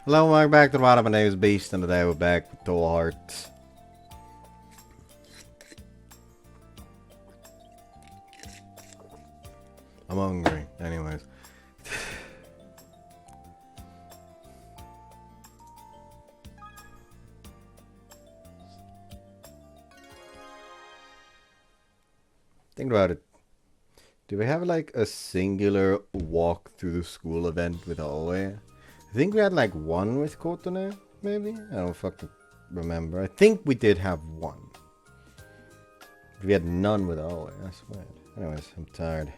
Hello, welcome back to the bottom. My name is Beast, and today we're back with ToHeart. I'm hungry, anyways. Think about it. Do we have like a singular walk through the school event with Oe? I think we had like one with Kotone, maybe? I don't fucking remember. I think we did have one. We had none with Oe, that's weird. Anyways, I'm tired.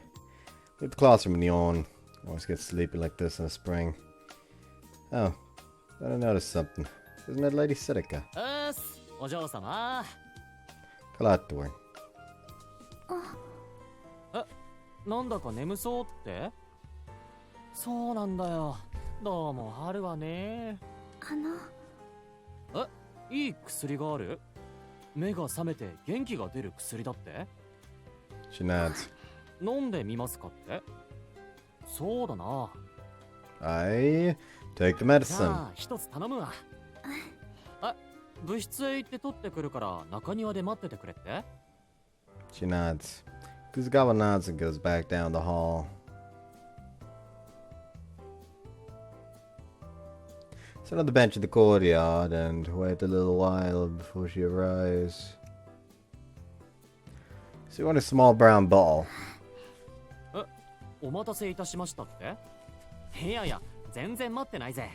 Leave the classroom and yawn. I always get sleepy like this in the spring. Oh, I noticed something. Isn't that Lady Serika? Call out to her. なんだか眠そうって？そうなんだよ。どうも春はね。いい薬がある？目が覚めて元気が出る薬だって？ She nods. 飲んでみますかって？そうだな。I take the じ medicine. ゃあ一つ頼むわ。部室へ行って取ってくるから中庭で待っててくれって？ She nods. Kuzugawa nods and goes back down the hall. Sit on the bench in the courtyard and wait a little while before she arrives. So you want a small brown ball. お待たせいたしましたって？いやいや、全然待ってないぜ。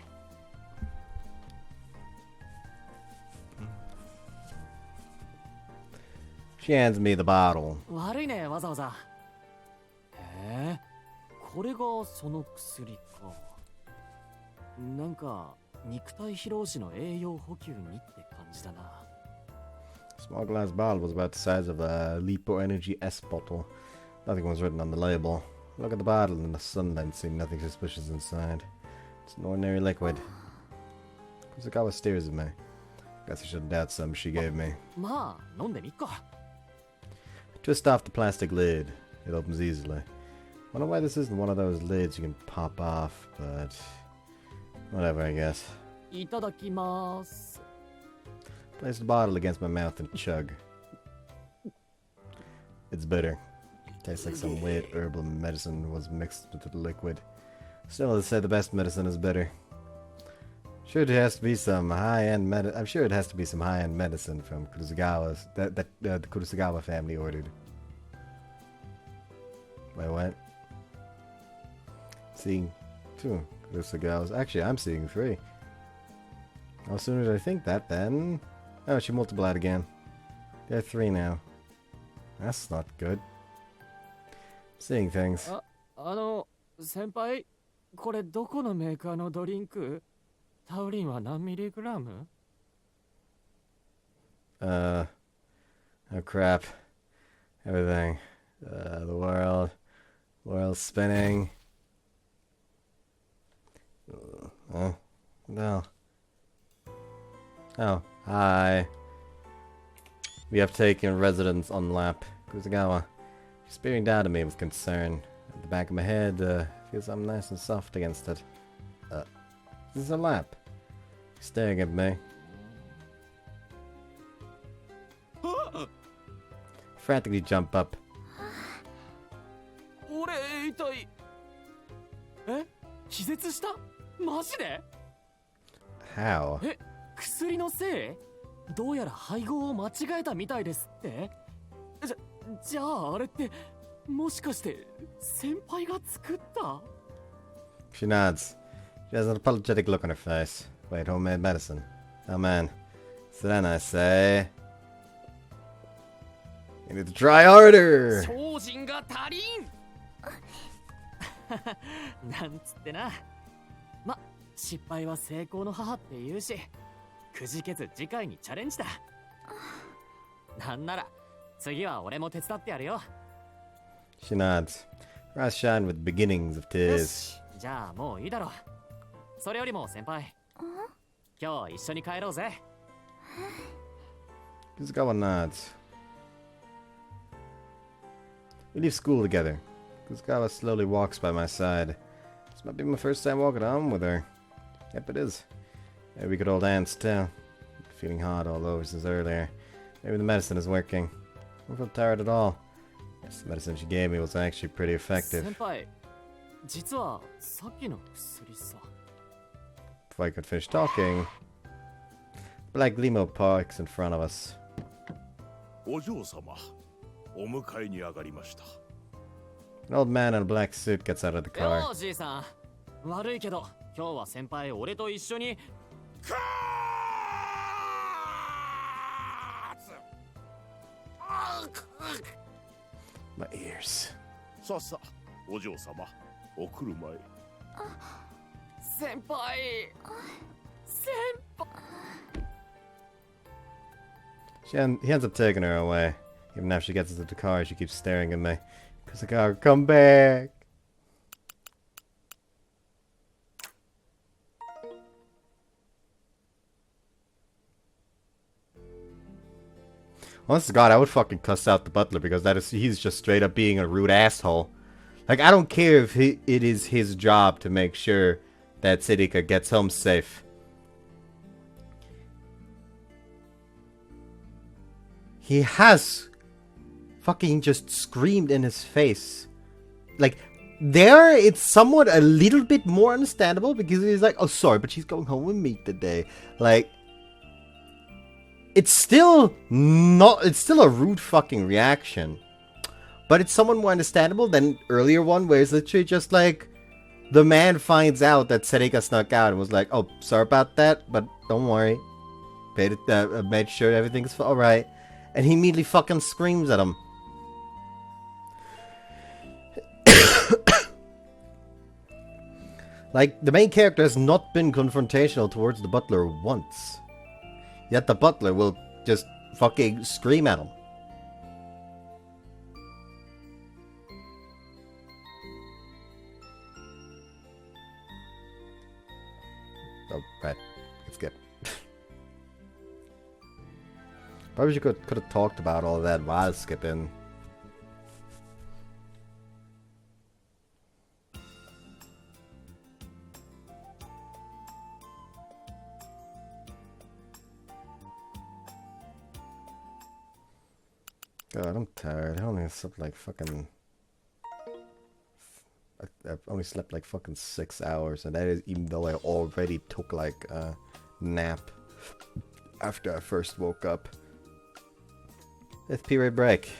She hands me the bottle. 悪いね、わざわざ。へえ、これがその薬か。なんか肉体疲労時の栄養補給にって感じだな。 Small glass bottle was about the size of a Lipo Energy S bottle. Nothing was written on the label. Look at the bottle in the sunlight and see nothing suspicious inside. It's an ordinary liquid. Kuzugawa stares at me. Guess I shouldn't doubt something she gave me. まあ、飲んでみっか。 Twist off the plastic lid. It opens easily. Wonder why this isn't one of those lids you can pop off, but whatever, I guess. いただきます。 Place the bottle against my mouth and chug. It's bitter. Tastes like some weird herbal medicine was mixed with the liquid. Still, they say the best medicine is bitter. Sure, it has to be some high-end I'm sure it has to be some high-end medicine from Kurusugawa's that the Kurusugawa family ordered. Wait, what? Seeing two Kurusugawas. Actually, I'm seeing three. How soon did I think that then? Oh, she multiplied again. There are three now. That's not good. Seeing things. 先輩、これどこのメーカーのドリンク？タウリンは何ミリグラム？ Oh crap. Everything. The world's spinning. No. Oh, hi. We have taken residence on lap. Kuzugawa. She's peering down at me with concern. At the back of my head, feels something nice and soft against it. This is a lap. She's staring at me. Frantically jump up. 俺痛い。え？気絶した？マジで？ How? え、薬のせい？どうやら配合を間違えたみたいですって？じゃああれってもしかして先輩が作った？ She nods. She has an apologetic look on her face. Wait, homemade medicine. Oh man. So then I say... You need to try harder! 精進が足りんなんつってな。ま、失敗は成功の母って言うし、くじけず次回にチャレンジだ。なんなら次は俺も手伝ってやるよ。 She nods. Her eyes shine with beginnings of よ tears. し、じゃあもういいだろう。それよりも先輩、今日一緒に帰ろうぜ。Kuzugawa nods. We leave school together. Kuzugawa slowly walks by my side. This might be my first time walking home with her. Yep, it is. Maybe we could all dance too. Feeling hot all over since earlier. Maybe the medicine is working. I don't feel tired at all. Yes, the medicine she gave me was actually pretty effective. Senpai, 実はさっきの薬さ。 Before I could finish talking, Black Limo parks in front of us. お嬢様、お迎えに上がりました。 An old man in a black suit gets out of the car. よーじいさん、悪いけど今日は先輩俺と一緒に。 My ears. さあさあ、お嬢様、お車へ。先輩。先輩。 He ends up taking her away. Even after she gets into the car, she keeps staring at me. Cause the car, come back! Honest to God, I would fucking cuss out the butler because he's just straight up being a rude asshole. Like, I don't care if it is his job to make sure that Serika gets home safe. He has fucking just screamed in his face. Like, there it's somewhat a little bit more understandable because he's like, oh, sorry, but she's going home with me today. Like, it's still a rude fucking reaction. But it's somewhat more understandable than earlier one where it's literally just like, the man finds out that Serika snuck out and was like, oh, sorry about that, but don't worry. Made sure everything's alright. And he immediately fucking screams at him. Like, the main character has not been confrontational towards the butler once. Yet the butler will just fucking scream at him. Oh, right. Let's skip. Probably could have talked about all of that while skipping. God, I'm tired. I only slept like fucking... I've only slept like fucking 6 hours, and that is even though I already took like a nap after I first woke up. 5th period break.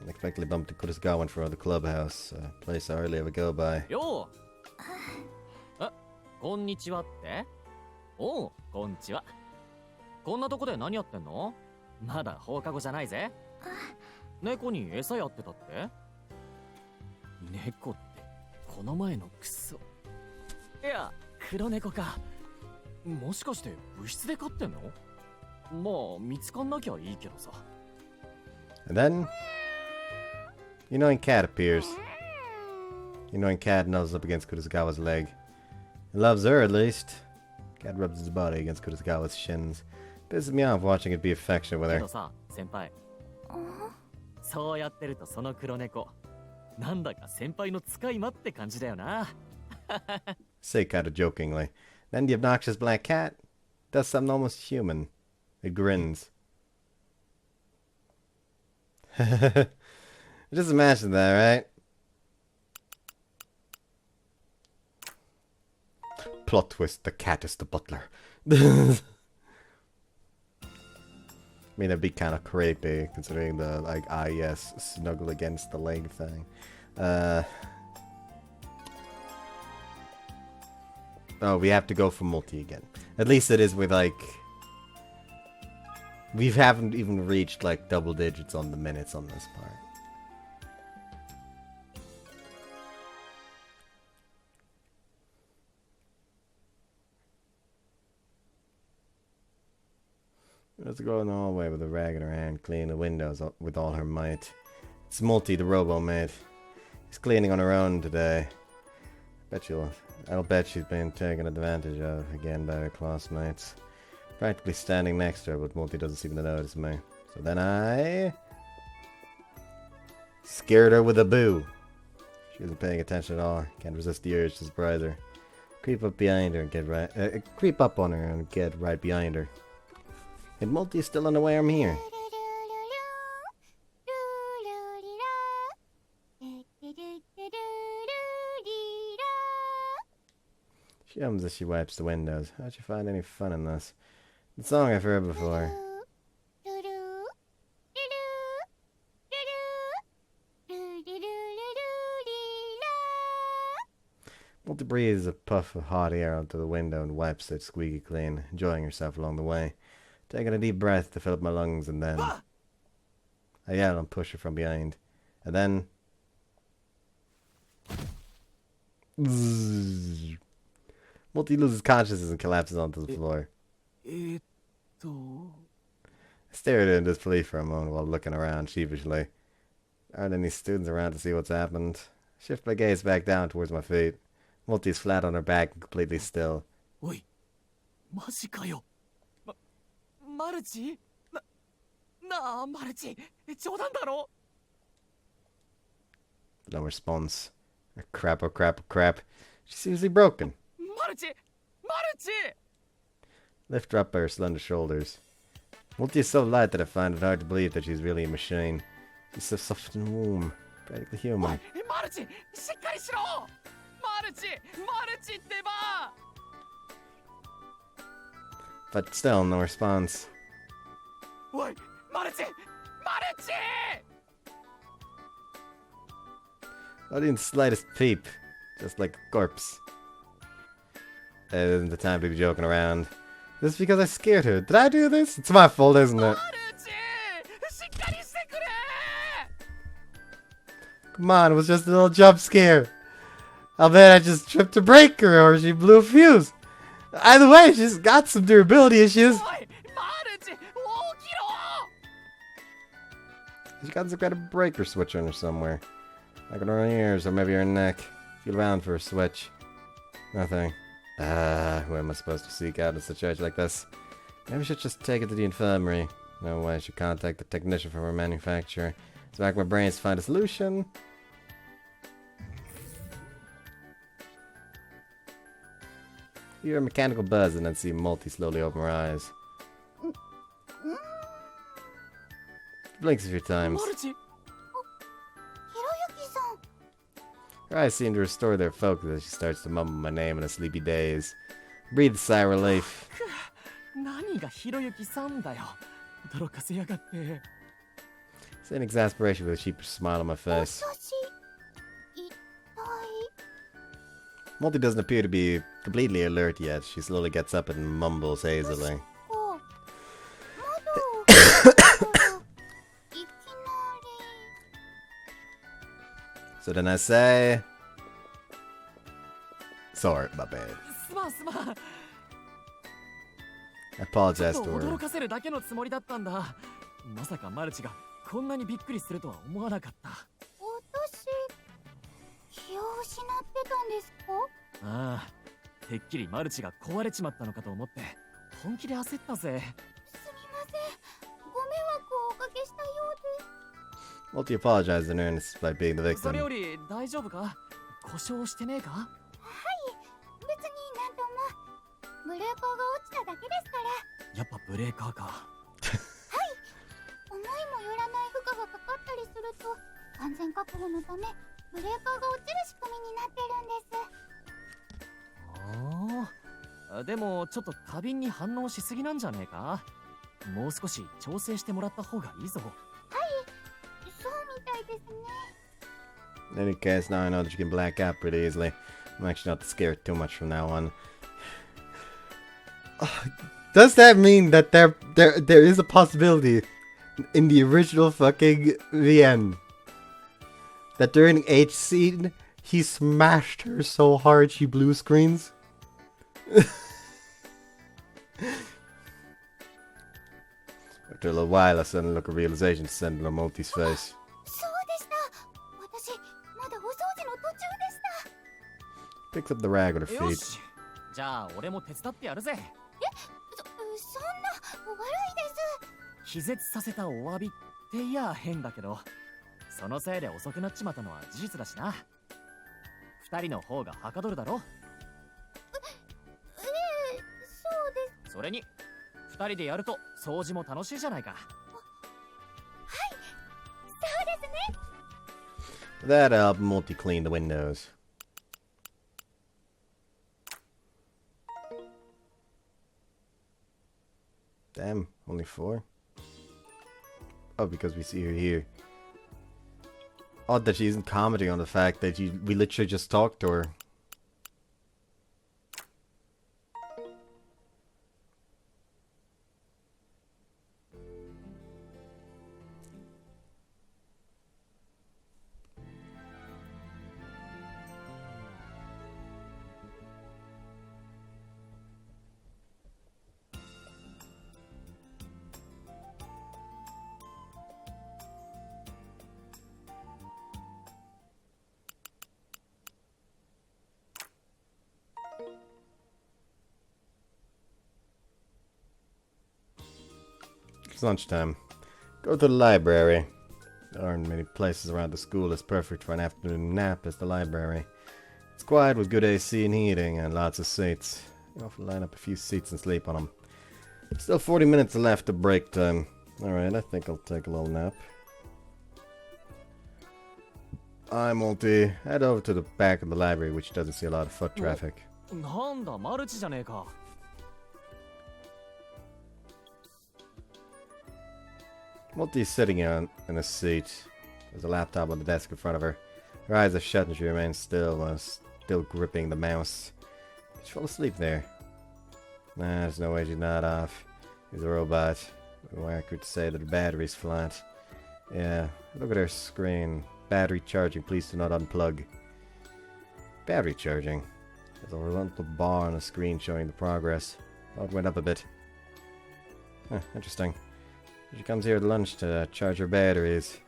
Unexpectedly bumped into Kurisgawa in front of the clubhouse, a place I hardly ever go by. Yo! こんにちはって？おう、こんにちは。こんなとこで何やってんの？まだ放課後じゃないぜ。猫に餌やってたって？猫ってこの前のクソ。いや、黒猫か。もしかして部室で飼ってんの？まあ見つかんなきゃいいけどさ。And then, annoying cat appears. Annoying cat nuzzles up against Kurisgawa's leg. He loves her, at least. Cat rubs his body against Kurisgawa's shins. Pisses me off watching it be affectionate with her. けどさ、先輩。そうやってるとその黒猫、なんだか先輩の使い魔って感じだよな。Say kind of jokingly. Then the obnoxious black cat does something almost human. It grins. Just imagine that, right? Plot twist, the cat is the butler. I mean, that'd be kind of creepy, considering the, like, yes, snuggle against the leg thing. Oh, we have to go for multi again. At least it is with, like... We haven't even reached, like, double digits on the minutes on this part. Let's go in the hallway with a rag in her hand, cleaning the windows with all her might. It's Multi, the robo-maid. He's cleaning on her own today. I'll bet she's been taken advantage of again by her classmates. Practically standing next to her, but Multi doesn't seem to notice me. So then I... scared her with a boo. She wasn't paying attention at all. Can't resist the urge to surprise her. Creep up behind her and get right. Creep up on her and get right behind her. And Multi is still on the way. I'm here. She hums as she wipes the windows. How'd you find any fun in this? The song I've heard before. Multi breathes a puff of hot air onto the window and wipes it squeaky clean, enjoying herself along the way. Taking a deep breath to fill up my lungs, and then I yell and push her from behind. And then Zzz. Multi loses consciousness and collapses onto the floor. I stare at her in disbelief for a moment while looking around sheepishly. There aren't any students around to see what's happened. Shift my gaze back down towards my feet. Multi's flat on her back and completely still. Oi, マジかよ。マルチ？なあ、マルチ、冗談だろ? No response. Crap, oh crap, oh crap. She's seriously broken. マルチ！マルチ！ Lift her up by her slender shoulders. Multi is so light that I find it hard to believe that she's really a machine. She's so soft and warm, practically human. マルチ、しっかりしろ！マルチ！マルチってば！ But still, no response. おい、マルチ！マルチ！ Not even the slightest peep. Just like a corpse. It isn't the time to be joking around. This is because I scared her. Did I do this? It's my fault, isn't it? Come on, it was just a little jump scare. I'll bet I just tripped a breaker or she blew a fuse. Either way, she's got some durability issues. She got some kind of breaker switch on her somewhere. Like on her ears or maybe her neck. Feel around for a switch. Nothing. Who am I supposed to seek out in a situation like this? Maybe I should just take it to the infirmary. No way, I should contact the technician from our manufacturer. It's back my brains to find a solution. Hear a mechanical buzz and then see Multi slowly open her eyes. Blinks a few times. Her eyes seem to restore their focus as she starts to mumble my name in a sleepy daze. Breathe a sigh of relief. Same exasperation with a sheepish smile on my face. Multi doesn't appear to be completely alert yet. She slowly gets up and mumbles hazily. So then I say... Sorry, my bad. I apologize to her. まさかマルチがこんなにびっくりするとは思わなかった。私、気を失ってたんですか？ああ、てっきりマルチが壊れちまったのかと思って本気で焦ったぜ。すみません。ご迷惑をおかけしたようで。Multi apologized in earnest by being the victim. それより大丈夫か？故障してねえか？はい、別になんとも。ブレーカーが落ちただけですから。やっぱブレーカーか。思いもよらない負荷がかかったりすると安全確保のためブレーカーが落ちる仕組みになってるんです。ああ、でもちょっと過敏に反応しすぎなんじゃねえか？もう少し調整してもらった方がいいぞ。はい、そうみたいですね。In any case, now I know that you can black out pretty easily. I'm actually not scared too much from now on. Does that mean that there is a possibility in the original fucking VN that during the H scene he smashed her so hard she blue screens? After a little while, a sudden look of realization descended on Multi's face. そうでした。私まだお掃除の途中でした。 Picks up the rag with her よ feet. し、じゃあ俺も手伝ってやるぜ。そんな悪いです。気絶させたお詫びっていや変だけど、そのせいで遅くなっちまったのは事実だしな。二人の方がはかどるだろ。でれに2人でやると掃除も楽しいじゃないか。そうですね。 That helped multi-clean the windows. Damn, only 4? Oh, because we see her here. Odd that she isn't commenting on the fact that we literally just talked to her. It's lunchtime. Go to the library. There aren't many places around the school as perfect for an afternoon nap as the library. It's quiet with good AC and heating and lots of seats. You often line up a few seats and sleep on them. Still 40 minutes left of break time. Alright, I think I'll take a little nap. I'm Multi. Head over to the back of the library, which doesn't see a lot of foot traffic. なんだマルチじゃねえか。Multi's sitting in a seat. There's a laptop on the desk in front of her. Her eyes are shut and she remains still while still gripping the mouse. Did she fall asleep there? Nah, there's no way she's not off. She's a robot. More accurate to say that her battery's flat. Yeah, look at her screen. Battery charging, please do not unplug. Battery charging. There's a horizontal bar on the screen showing the progress. Oh, it went up a bit. Huh, interesting. She comes here at lunch to charge her batteries.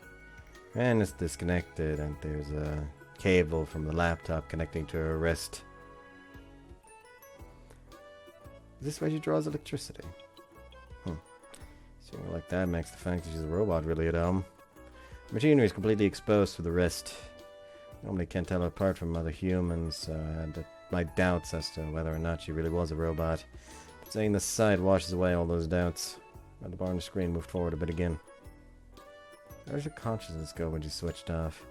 And it's disconnected, and there's a cable from the laptop connecting to her wrist. Is this where she draws electricity? Seeing her like that makes the fact that she's a robot really at home. Machinery is completely exposed to the wrist. Normally can't tell her apart from other humans, so I had my doubts as to whether or not she really was a robot. But seeing the sight washes away all those doubts. And the bar on the screen moved forward a bit again. Where does her consciousness go when she's switched off?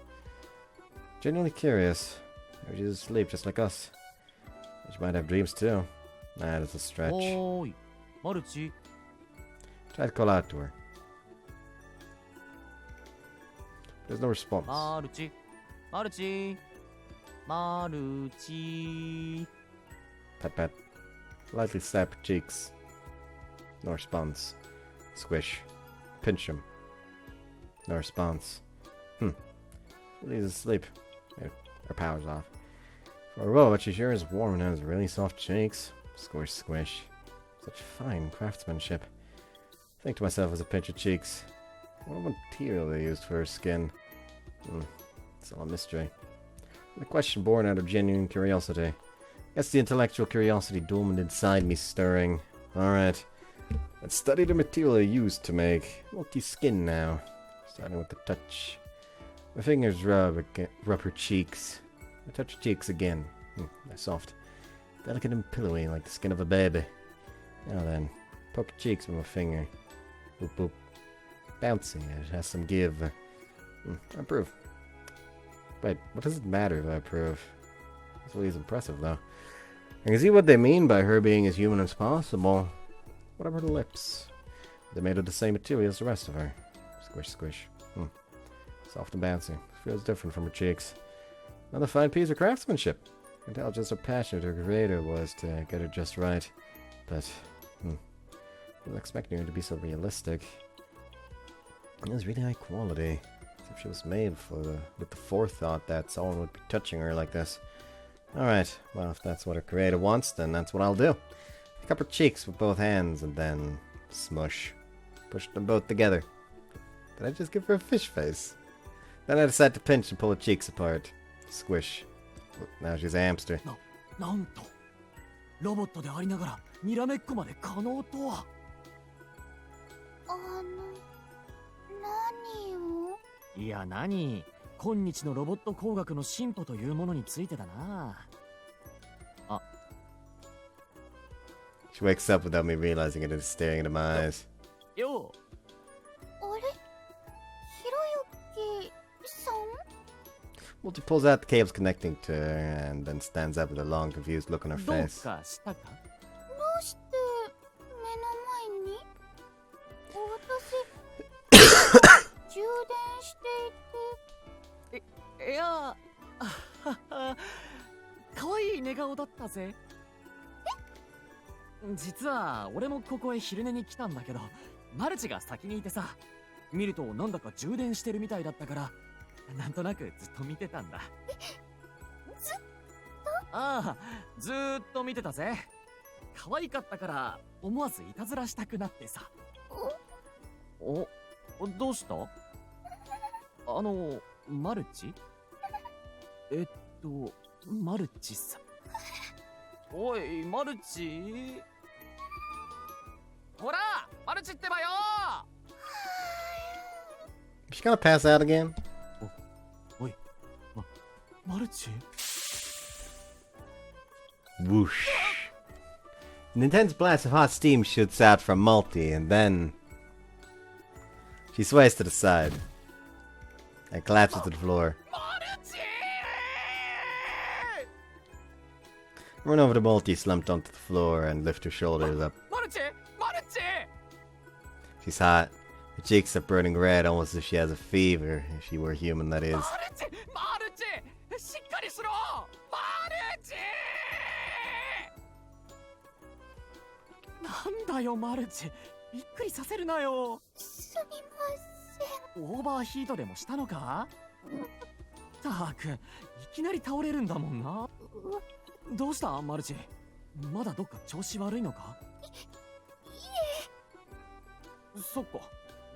Genuinely curious. Maybe she's asleep just like us. She might have dreams too. Nah, that's a stretch. Oi, Maruchi. Try to call out to her. There's no response. Maruchi. Maruchi. Maruchi. Pat pat. Lightly slap her cheeks. No response. Squish. Pinch him. No response. He's asleep. Her power's off. For a robot, she sure is warm and has really soft cheeks. Squish, squish. Such fine craftsmanship. Think to myself as I pinch her cheeks. What material they used for her skin? It's all a mystery. And a question born out of genuine curiosity. Guess the intellectual curiosity dormant inside me stirring. Alright. Let's study the material they used to make multi-skin now. Starting with the touch. My fingers rub her cheeks. I touch her cheeks again. They're soft. Delicate and pillowy like the skin of a baby. Now then, poke her cheeks with my finger. Boop boop. Bouncy, it has some give. I approve. Wait, what does it matter if I approve? That's really impressive though. I can see what they mean by her being as human as possible. What about her lips? They're made of the same material as the rest of her. Squish, squish. Soft and bouncy. Feels different from her cheeks. Another fine piece of craftsmanship. I can tell just how passionate her creator was to get her just right. But, I wasn't expecting her to be so realistic. It was really high quality. As if she was made with the forethought that someone would be touching her like this. Alright, well if that's what her creator wants, then that's what I'll do. Pick up her cheeks with both hands and then smush. Push them both together. Did I just give her a fish face? Then I decide to pinch and pull her cheeks apart. Squish. Now she's a hamster. なんとロボットでありながらにらめっこまで可能とは。何を？いや何、今日のロボット工学の進歩というものについてだな。あ、She wakes up without me realizing it and is staring into my eyes. よあれ、ひろゆきさん？ Multi pulls out the cables connecting to her and then stands up with a long, confused look on her どう face. かしたか？どうして目の前に？私充電していて。いやかわいい寝顔だったぜ。実は俺もここへ昼寝に来たんだけど、マルチが先にいてさ、見るとなんだか充電してるみたいだったから、なんとなくずっと見てたんだ。ずっああ、ずーっと見てたぜ。可愛かったから思わずいたずらしたくなってさ。お、どうした？マルチ？マルチさん。おい、マルチ？ほら、マルチってばよIs she gonna pass out again? おい、マルチ？ Whoosh. An intense blast of hot steam shoots out from Multi, and then she sways to the side and collapses to the floor. マルチ！ Run over to Multi, slumped onto the floor, and lift her shoulders up. マルチ！マルチ！ She's hot. Her cheeks are burning red, almost as if she has a fever. If she were human, that is. マルチ！マルチ！しっかりしろ！マルチ！なんだよ、マルチ。びっくりさせるなよ。すみません。オーバーヒートでもしたのか？たく、いきなり倒れるんだもんな。どうしたマルチ？まだどっか調子悪いのか？いえ。そっか。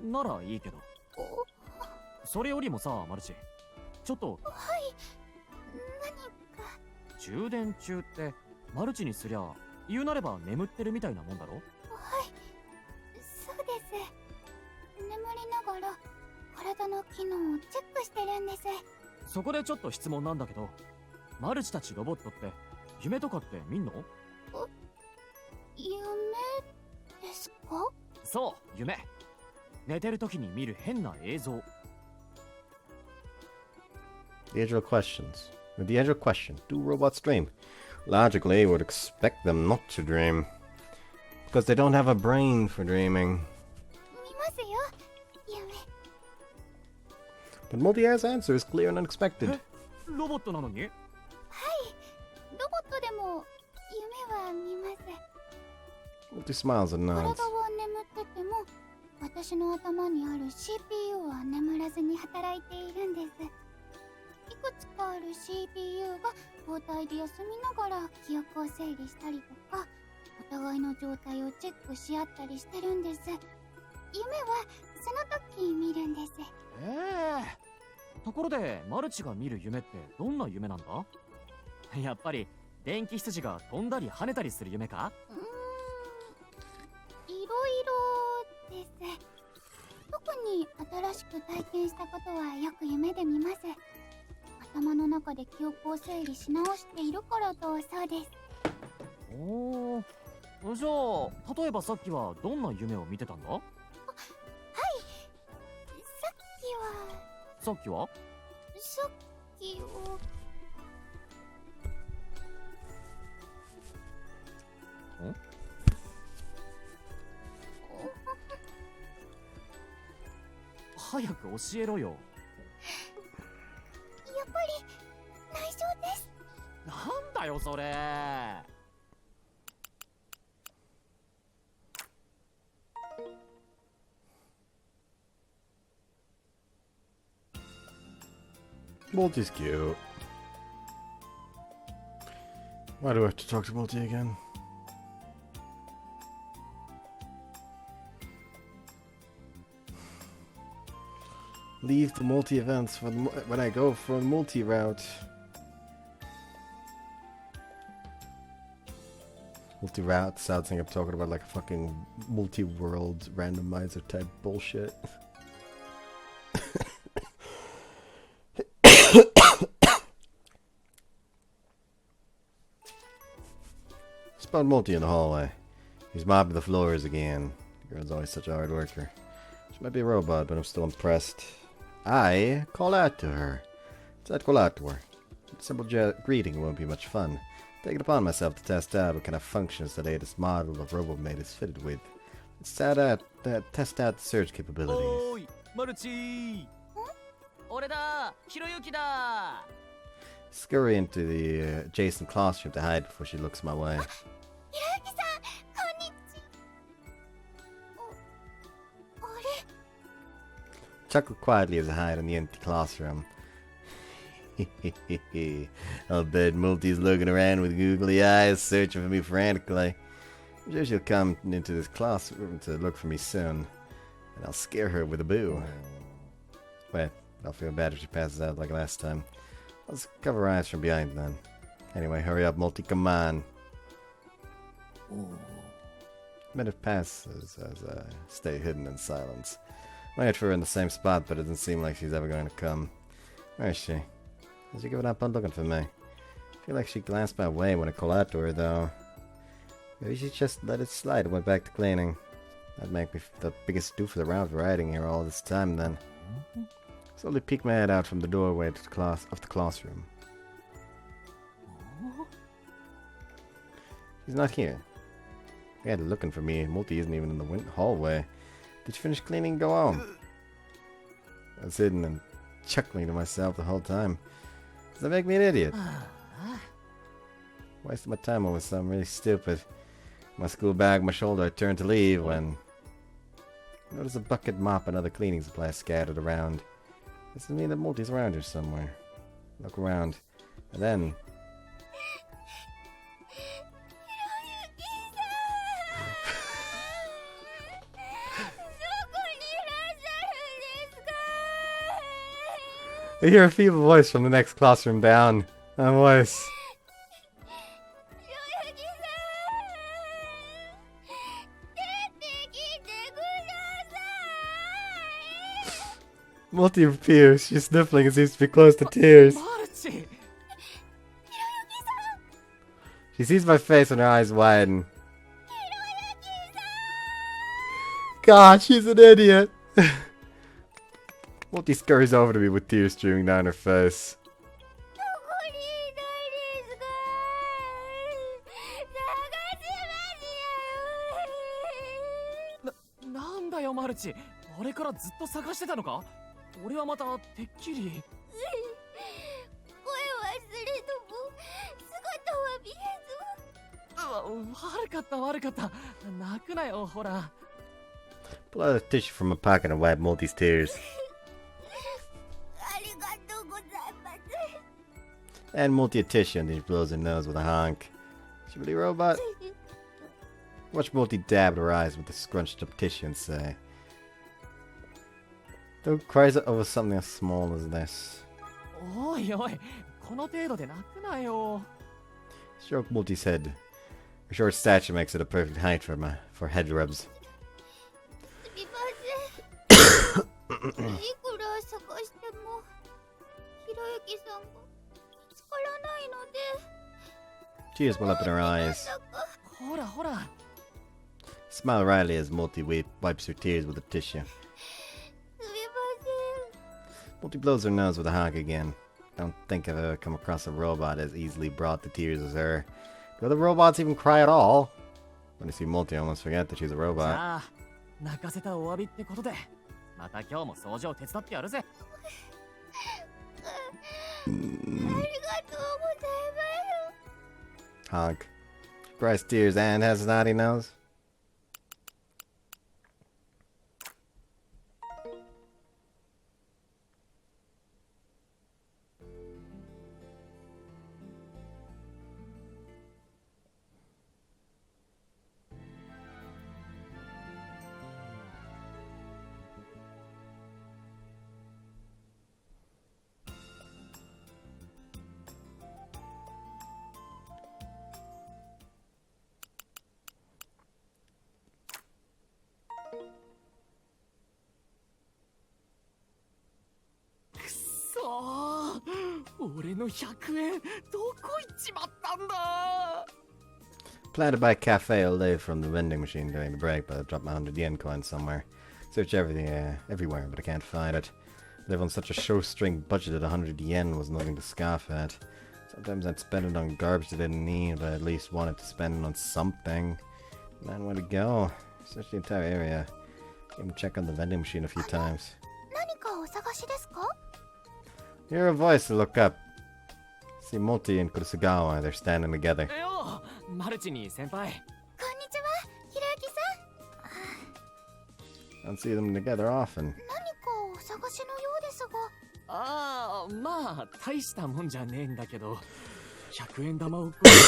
ならいいけど。それよりもさ、マルチ。ちょっと。はい。何か。充電中って、マルチにすりゃ、言うなれば眠ってるみたいなもんだろ？はい。そうです。眠りながら、体の機能をチェックしてるんです。そこでちょっと質問なんだけど、マルチたちロボットって、夢とかって見んの？夢ですか？そう、夢。寝てる時に見る変な映像。The usual questions. With the usual question, do robots dream? Logically, would expect them not to dream. Because they don't have a brain for dreaming. 見ますよ、夢。But Multi-Air's answer is clear and unexpected. ロボットなのに？はい。ロボットでも夢は見ます。Multi smiles and 体は nods. 眠ってても、私の頭にある CPU は眠らずに働いているんです。いくつかある CPU が交代で休みながら記憶を整理したりとか、お互いの状態をチェックし合ったりしてるんです。夢はその時見るんです。ところでマルチが見る夢ってどんな夢なんだ？やっぱり電気羊が飛んだり跳ねたりする夢か？いろいろです。特に新しく体験したことはよく夢で見ます。頭の中で記憶を整理し直しているからとそうです。おー、じゃあ例えばさっきはどんな夢を見てたんだ？はい、さっきはん？早く教えろよ。やっぱり内緒です。なんだよそれ。Multi's cute. Why do I have to talk to Multi again? Leave the multi events for when I go for a multi route. Multi route sounds like I'm talking about like a fucking multi world randomizer type bullshit. Spot Multi in the hallway. He's mopping the floors again. The girl's always such a hard worker. She might be a robot, but I'm still impressed. I call out to her. So I'd call out to her. A simple greeting won't be much fun. Take it upon myself to test out what kind of functions the latest model of robot-mate is fitted with. Let's test out the search capabilities. Oi, Maruchi! Oreda, Hiroyuki da! Scurry into the adjacent classroom to hide before she looks my way. ひろゆきさん、こんにちは。あれ Chuckle quietly as I hide in the empty classroom. I'll bet Multi's looking around with googly eyes, searching for me frantically. I'm sure she'll come into this classroom to look for me soon, and I'll scare her with a boo. Wait, I'll feel bad if she passes out like last time. Let's cover her eyes from behind then. Anyway, hurry up, Multi, come on. A minute passes as I stay hidden in silence. I wait for her in the same spot, but it doesn't seem like she's ever going to come. Where is she? Has she given up on looking for me? I feel like she glanced my way when I called out to her, though. Maybe she just let it slide and went back to cleaning. That'd make me the biggest doof of the round for hiding here all this time, then. Slowly peek my head out from the doorway of the classroom. She's not here. She had looking for me. Multi isn't even in the hallway. Did you finish cleaning? Go home. I was hidden and chuckling to myself the whole time. Does that make me an idiot? Wasted my time over something really stupid. My school bag on my shoulder, I turned to leave when I noticed a bucket, mop, and other cleaning supplies scattered around. This doesn't mean that Multi's around here somewhere. Look around. And then... I hear a feeble voice from the next classroom down. A voice. Multi appears. She's sniffling and seems to be close to tears. She sees my face and her eyes widen. God, she's an idiot. Multi scurries over to me with tears streaming down her face. Nanda yo, Maruchi. あれからずっと探してたのか? 俺はまたてっきり。声はすれども姿は見えず。悪かった悪かった。泣くなよ、ほら。Pull out a tissue from my pocket and wipe Multi's tears. And Multi a tissue and then she blows her nose with a honk. Is she really a robot? Watch Multi dab her eyes with the scrunched up tissue and say, "Don't cry over something as small as this." Oi, oi, この程度で泣くなよ。 Stroke Multi's head. Her short stature makes it a perfect height for head rubs. いくら探してもひろゆきさんが見つからないので。 Tears well up in her eyes. ほらほら。 Smile wryly as Multi wipes her tears with a tissue. Multi blows her nose with a honk again. Don't think I've ever come across a robot as easily brought to tears as her. Do other robots even cry at all? When I see Multi, I almost forget that she's a robot. 泣かせたお詫びってことで、また今日も掃除を手伝ってやるぜ。ありがとうございます。 Honk. She cries tears and has a snotty nose. Ah, 俺の100円どこ行っちまったんだ? Plan to buy a cafe all day from the vending machine during the break, but I dropped my 100 yen coin somewhere. Search everything, everywhere, but I can't find it. Live on such a shoestring budget that 100 yen was nothing to scoff at. Sometimes I'd spend it on garbage that I didn't need, but I at least wanted to spend it on something. Man, where to go? Search the entire area. Even check on the vending machine a few times. 何かお探しですか? Hear a voice to look up. See Moti and Kurosagawa, they're standing together. ようマルチに先輩。こんにちは、ひろゆきさん。 Don't see them together often. 何かお探しのようですが。ああ、まあ大したもんじゃねえんだけど、100円玉を。それは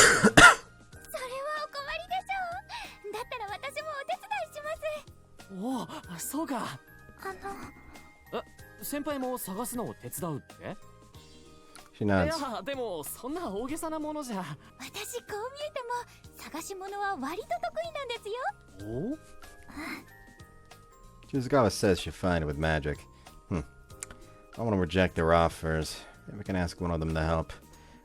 お困りでしょう。だったら私もお手伝いします。おお、そうか。先輩も探すのを手伝うって？ She い nods. や、でもそんな大げさなものじゃ。私こう見えても探し物は割と得意なんですよ。お？ Kurosagawa says she'll find it with magic. I want to reject their offers. Maybe I can ask one of them to help.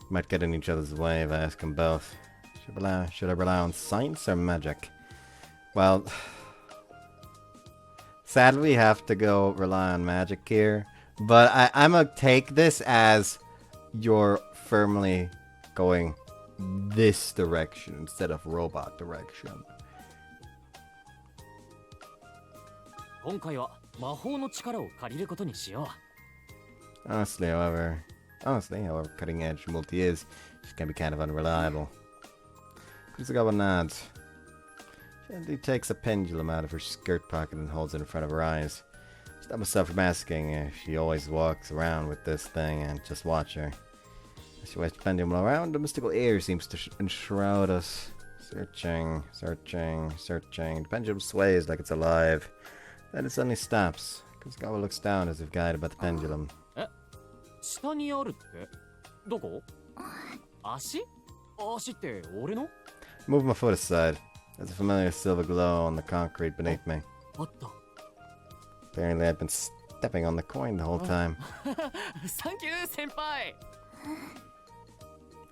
We might get in each other's way if I ask them both. Should I rely on science or magic? Well, sadly we have to go rely on magic here. But I'm gonna take this as you're firmly going this direction instead of robot direction. 今回は魔法の力を借りることにしよう。Honestly, however cutting edge Multi is, she can be kind of unreliable. Kurosagawa nods. She gently takes a pendulum out of her skirt pocket and holds it in front of her eyes. Stop myself from asking if she always walks around with this thing and just watch her. As she waves the pendulum around, a mystical air seems to enshroud us. Searching. The pendulum sways like it's alive. Then it suddenly stops. Kurosagawa looks down as if guided by the pendulum. 下にあるって？どこ？足？足って俺の？ Move my foot aside. There's a familiar silver glow on the concrete beneath me. あった。 Apparently I've been stepping on the coin the whole time. サンキュー先輩。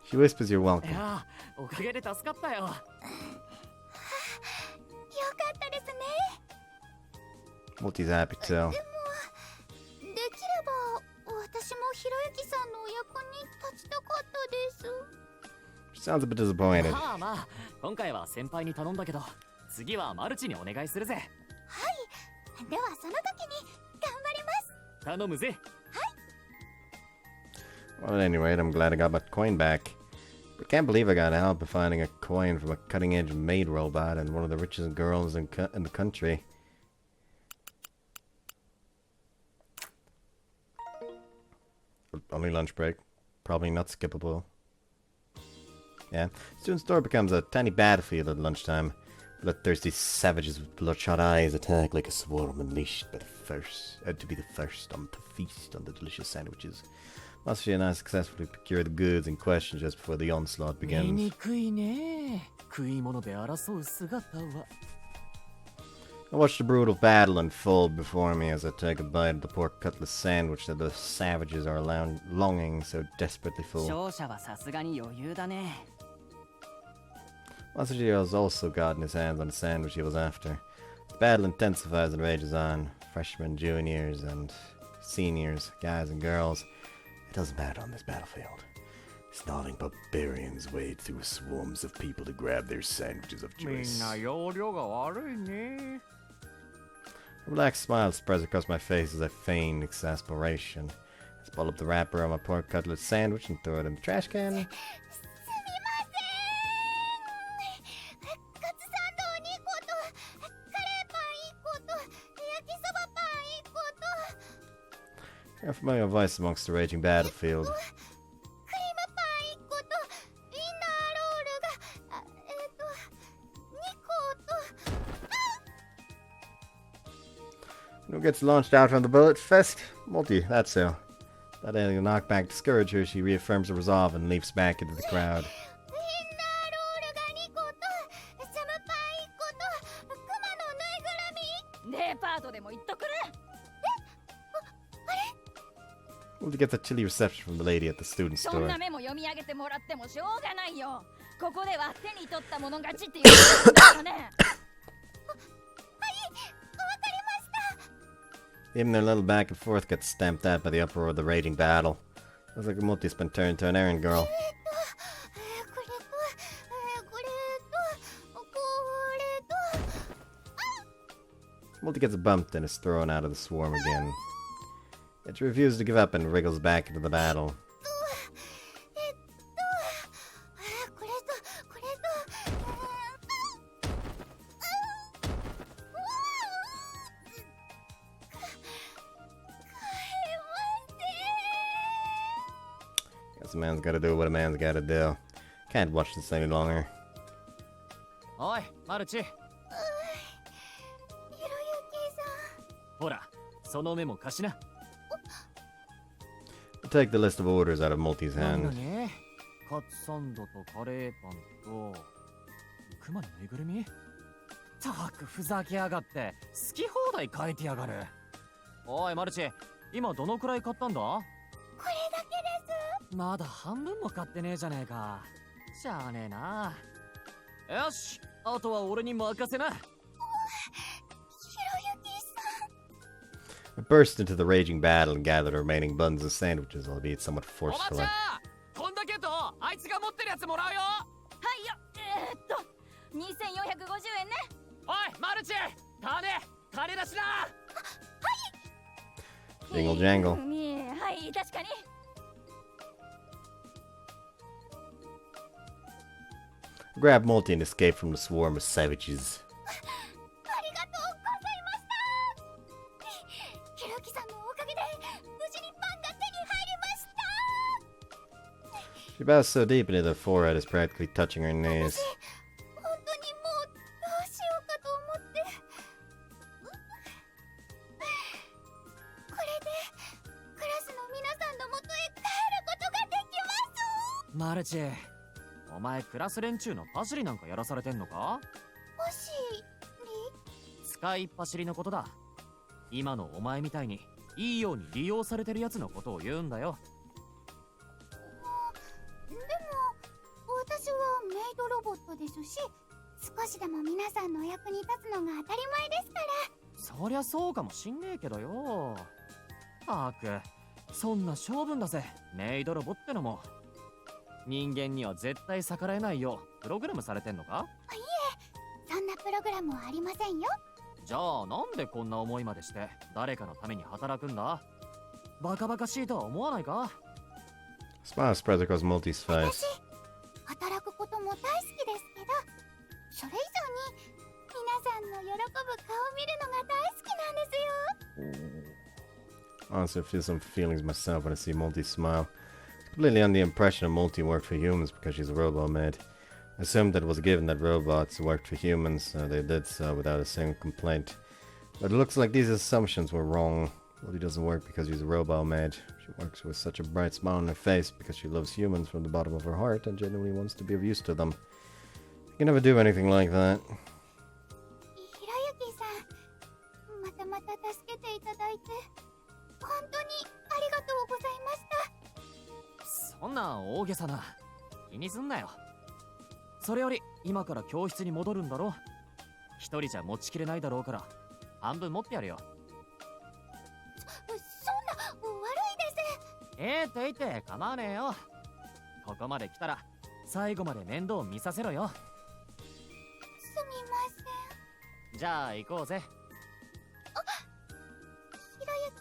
She whispers you're い welcome. や、おかげで助かったよ。よかったですね。 Multi's happy too. でもできれば私もひろゆきさんのお役に立ちたかったです。 She sounds a bit disappointed. まあまあ、今回は先輩に頼んだけど、次はマルチにお願いするぜ。はい。ではその時に頑張ります。頼むぜ。 Well, at any rate, I'm glad I got my coin back. But can't believe I got help in finding a coin from a cutting-edge maid robot and one of the richest girls in the country. Only lunch break. Probably not skippable. Yeah. Student store becomes a tiny battlefield at lunchtime. Bloodthirsty savages with bloodshot eyes attack like a swarm unleashed by the first to be the first to feast on the delicious sandwiches. Masashi and I successfully procure the goods in question just before the onslaught 見 begins. にくいね。食い物で争う姿は。 I watch the brutal battle unfold before me as I take a bite of the pork cutlet sandwich that the savages are longing so desperately for. 勝者はさすがに余裕だね。 Masashi has also gotten his hands on the sandwich he was after. The battle intensifies and rages on. Freshmen, juniors, and seniors, guys and girls. It doesn't matter on this battlefield. Snarling barbarians wade through swarms of people to grab their sandwiches of みん choice. な容量が悪いね。 A relaxed smile spreads across my face as I feign exasperation. I pull up the wrapper on my pork cutlet sandwich and throw it in the trash can. すみません。カツサンド2個とカレーパン1個と焼きそばパン1個と A familiar voice amongst the raging battlefield. クリームパン1個とウインナーロールが2個と Who gets launched out from the bullet fest? Multi, that's who. That alien knockback discourage her, she reaffirms her resolve and leaps back into the crowd. ウインナーロールが2個とジャムパン1個とクマのぬいぐるみデパートでも行っとくれ。 Multi gets a chilly reception from the lady at the student そん store. なメモ読み上げてもらってもしょうがないよ。ここでは手に取ったもの勝ちっていうことだったね。Even their little back and forth gets stamped out by the uproar of the raging battle. Looks like Multi's been turned into an errand girl. Multi gets bumped and is thrown out of the swarm again. It refuses to give up and wriggles back into the battle. Guess a man's gotta do what a man's gotta do. Can't watch this any longer. おいマルチ、ほらそのメモ貸しな。 Take the list of orders out of Multi's なんだ hand. ね、カツサンドとカレーパンとクマのぬいぐるみ。たくふざけやがって好き放題書いてやがる。おいマルチ、今どのくらい買ったんだ？これだけです。まだ半分も買ってねえじゃねえか。しゃあねえな。よし、あとは俺に任せな。 I burst into the raging battle and gathered the remaining buns and sandwiches, albeit somewhat おばち forcefully. ゃん、こんだけとあいつが持ってるやつもらうよ。はいよ、2450円ね。おいマルチ、金出しな。 Jingle jangle. はい、確かに。 Grab Multi and escape from the swarm of savages. ありがとうございました。ひろきさんのおかげで無事にパンが手に入りました。 She bows so deep into the forehead is practically touching her knees. 本当にもうどうしようかと思って。これでクラスの皆さんの元へ帰ることができます。マルチ、お前クラス連中のパシリなんかやらされてんのか？パシリ？使いっ走りのことだ。今のお前みたいにいいように利用されてるやつのことを言うんだよ。でも私はメイドロボットですし、少しでも皆さんのお役に立つのが当たり前ですから。そりゃそうかもしんねえけどよ。たく、そんな性分だぜメイドロボってのも。人間には絶対逆らえないようプログラムされてんのか？いえ、そんなプログラムはありませんよ。じゃあなんでこんな思いまでして誰かのために働くんだ？バカバカしいとは思わないか？ Smile spreads across Multi's 私 face. 働くことも大好きですけど、それ以上に皆さんの喜ぶ顔を見るのが大好きなんですよ。 Honestly, I feel some feelings myself when I see Multi smile. Completely under the impression that Multi worked for humans because she's a robot maid. I assumed that it was given that robots worked for humans, so they did so without a single complaint. But it looks like these assumptions were wrong. Multi doesn't work because she's a robot maid. She works with such a bright smile on her face because she loves humans from the bottom of her heart and genuinely wants to be of use to them. You can never do anything like that. ひろゆきさん、またまた助けていただいて本当にありがとうございました。そんな大げさな気にすんなよ。それより今から教室に戻るんだろ。一人じゃ持ちきれないだろうから半分持ってやるよ。そんな悪いです。って言って構わねえよ。ここまで来たら最後まで面倒見させろよ。すみません。じゃあ行こうぜ。ひろゆき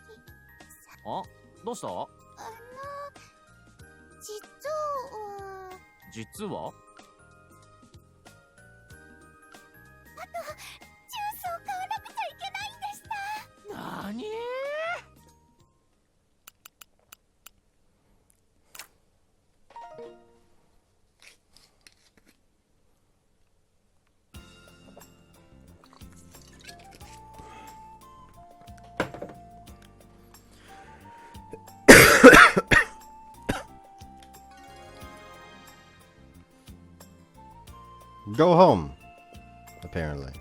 さん、あ、どうした？実は実は？ジュースを買わなくちゃいけないんでした。なに？Go home, apparently.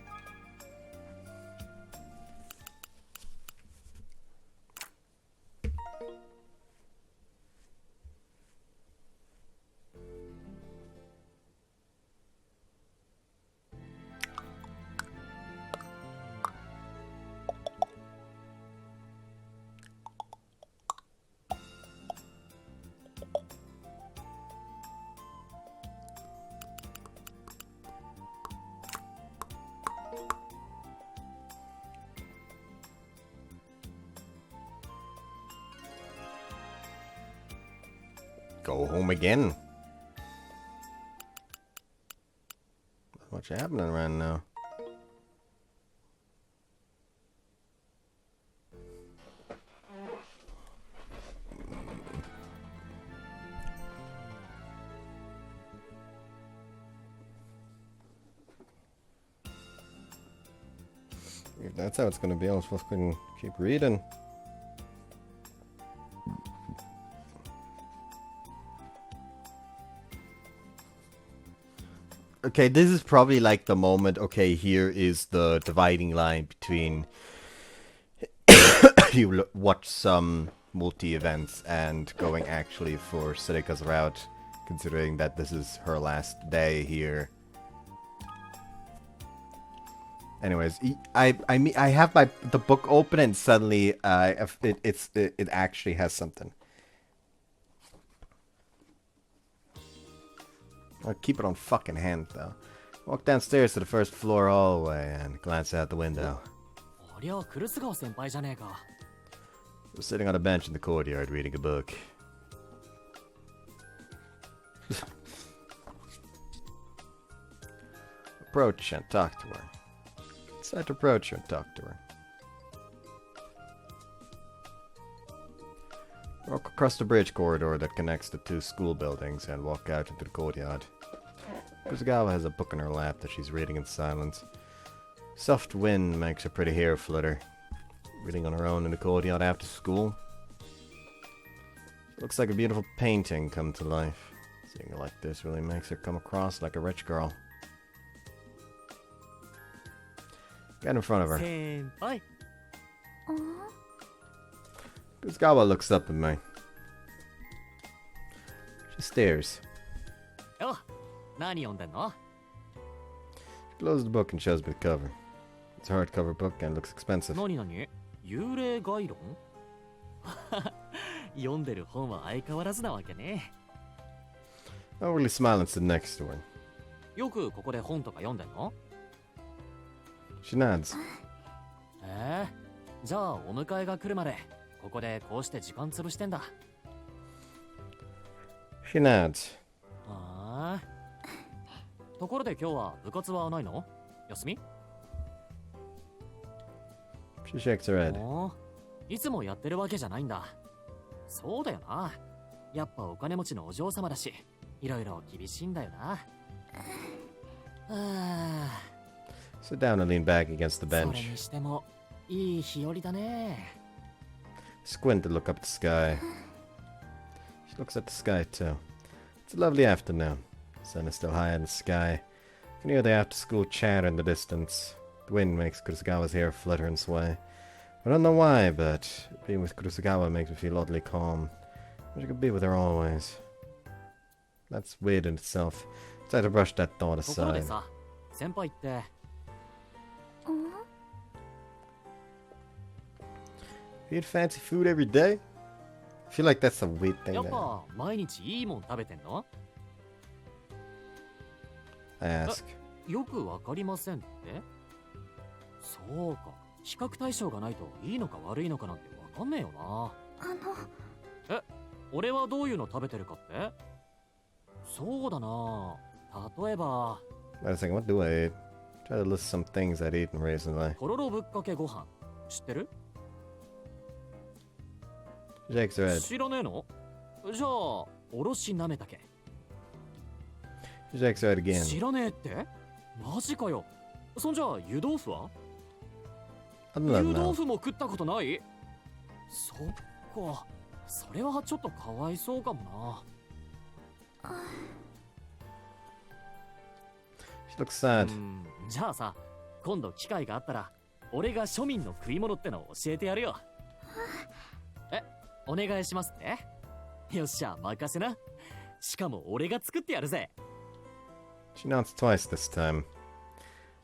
go home again. Not much happening right now. If that's how it's gonna be, I'll fucking keep reading. Okay, this is probably like the moment, okay, here is the dividing line between you watch some multi-events and going actually for Serika-Route, considering that this is her last day here. Anyways, I have the book open and suddenly it actually has something. I'll keep it on fucking hand though. Walk downstairs to the first floor hallway and glance out the window. We're sitting on a bench in the courtyard reading a book. Approach and talk to her. Decide to approach her and talk to her. Walk across the bridge corridor that connects the two school buildings and walk out into the courtyard. Kusagawa has a book in her lap that she's reading in silence. Soft wind makes her pretty hair flutter. Reading on her own in the courtyard after school. Looks like a beautiful painting come to life. Seeing her like this really makes her come across like a rich girl. Get in front of her. Senpai. Kusagawa looks up at me. She stares. Oh, nani yonden no? She closes the book and shows me the cover. It's a hardcover book and looks expensive. Nani? 幽霊概論読んでる本は相変わらずなわけね。I don't really smile and sit next to her. よくここで本とか読んでんの？ She nods. じゃあお迎えが来るまでここでこうして時間潰してんだ。 She nods. はーい。ところで今日は部活はないの？休み？ She shakes her head. いつもやってるわけじゃないんだ。そうだよな。やっぱお金持ちのお嬢様だし、いろいろ厳しいんだよな。Sit down and lean back against the それ bench. にしてもいい日和だね。 Squint to look up at the sky. She looks at the sky too. It's a lovely afternoon. The sun is still high in the sky. You can hear the after-school chatter in the distance. The wind makes Kusagawa's hair flutter and sway. I don't know why, but being with Kusagawa makes me feel oddly calm. I wish I could be with her always. That's weird in itself. Try to brush that thought ところで aside. さ、先輩って You eat fancy food every day? I feel like that's a weird thing やっ to ぱ毎日いいもん食べてんの？ ask. よくわかりませんって？そうか、比較対象がないといいのか悪いのかなんてわかんねえよな。俺はどういうの食べてるかって？そうだな。例えば Wait a second, what do I eat? Try to list some things I'd eaten recently. とろろぶっかけご飯知ってる？ She shakes her head. 知らねえの？じゃあおろしなめたけ She shakes her head again. 知らねえって？マジかよ。そんじゃあ湯豆腐は？ I don't 湯豆 know. 腐も食ったことない？そっか、それはちょっとかわいそうかもな。She looks sad. じゃあさ、今度機会があったら俺が庶民の食い物ってのを教えてやるよ。お願いしますって？よっしゃ、任せな。しかも俺が作ってやるぜ。 She nods twice this time.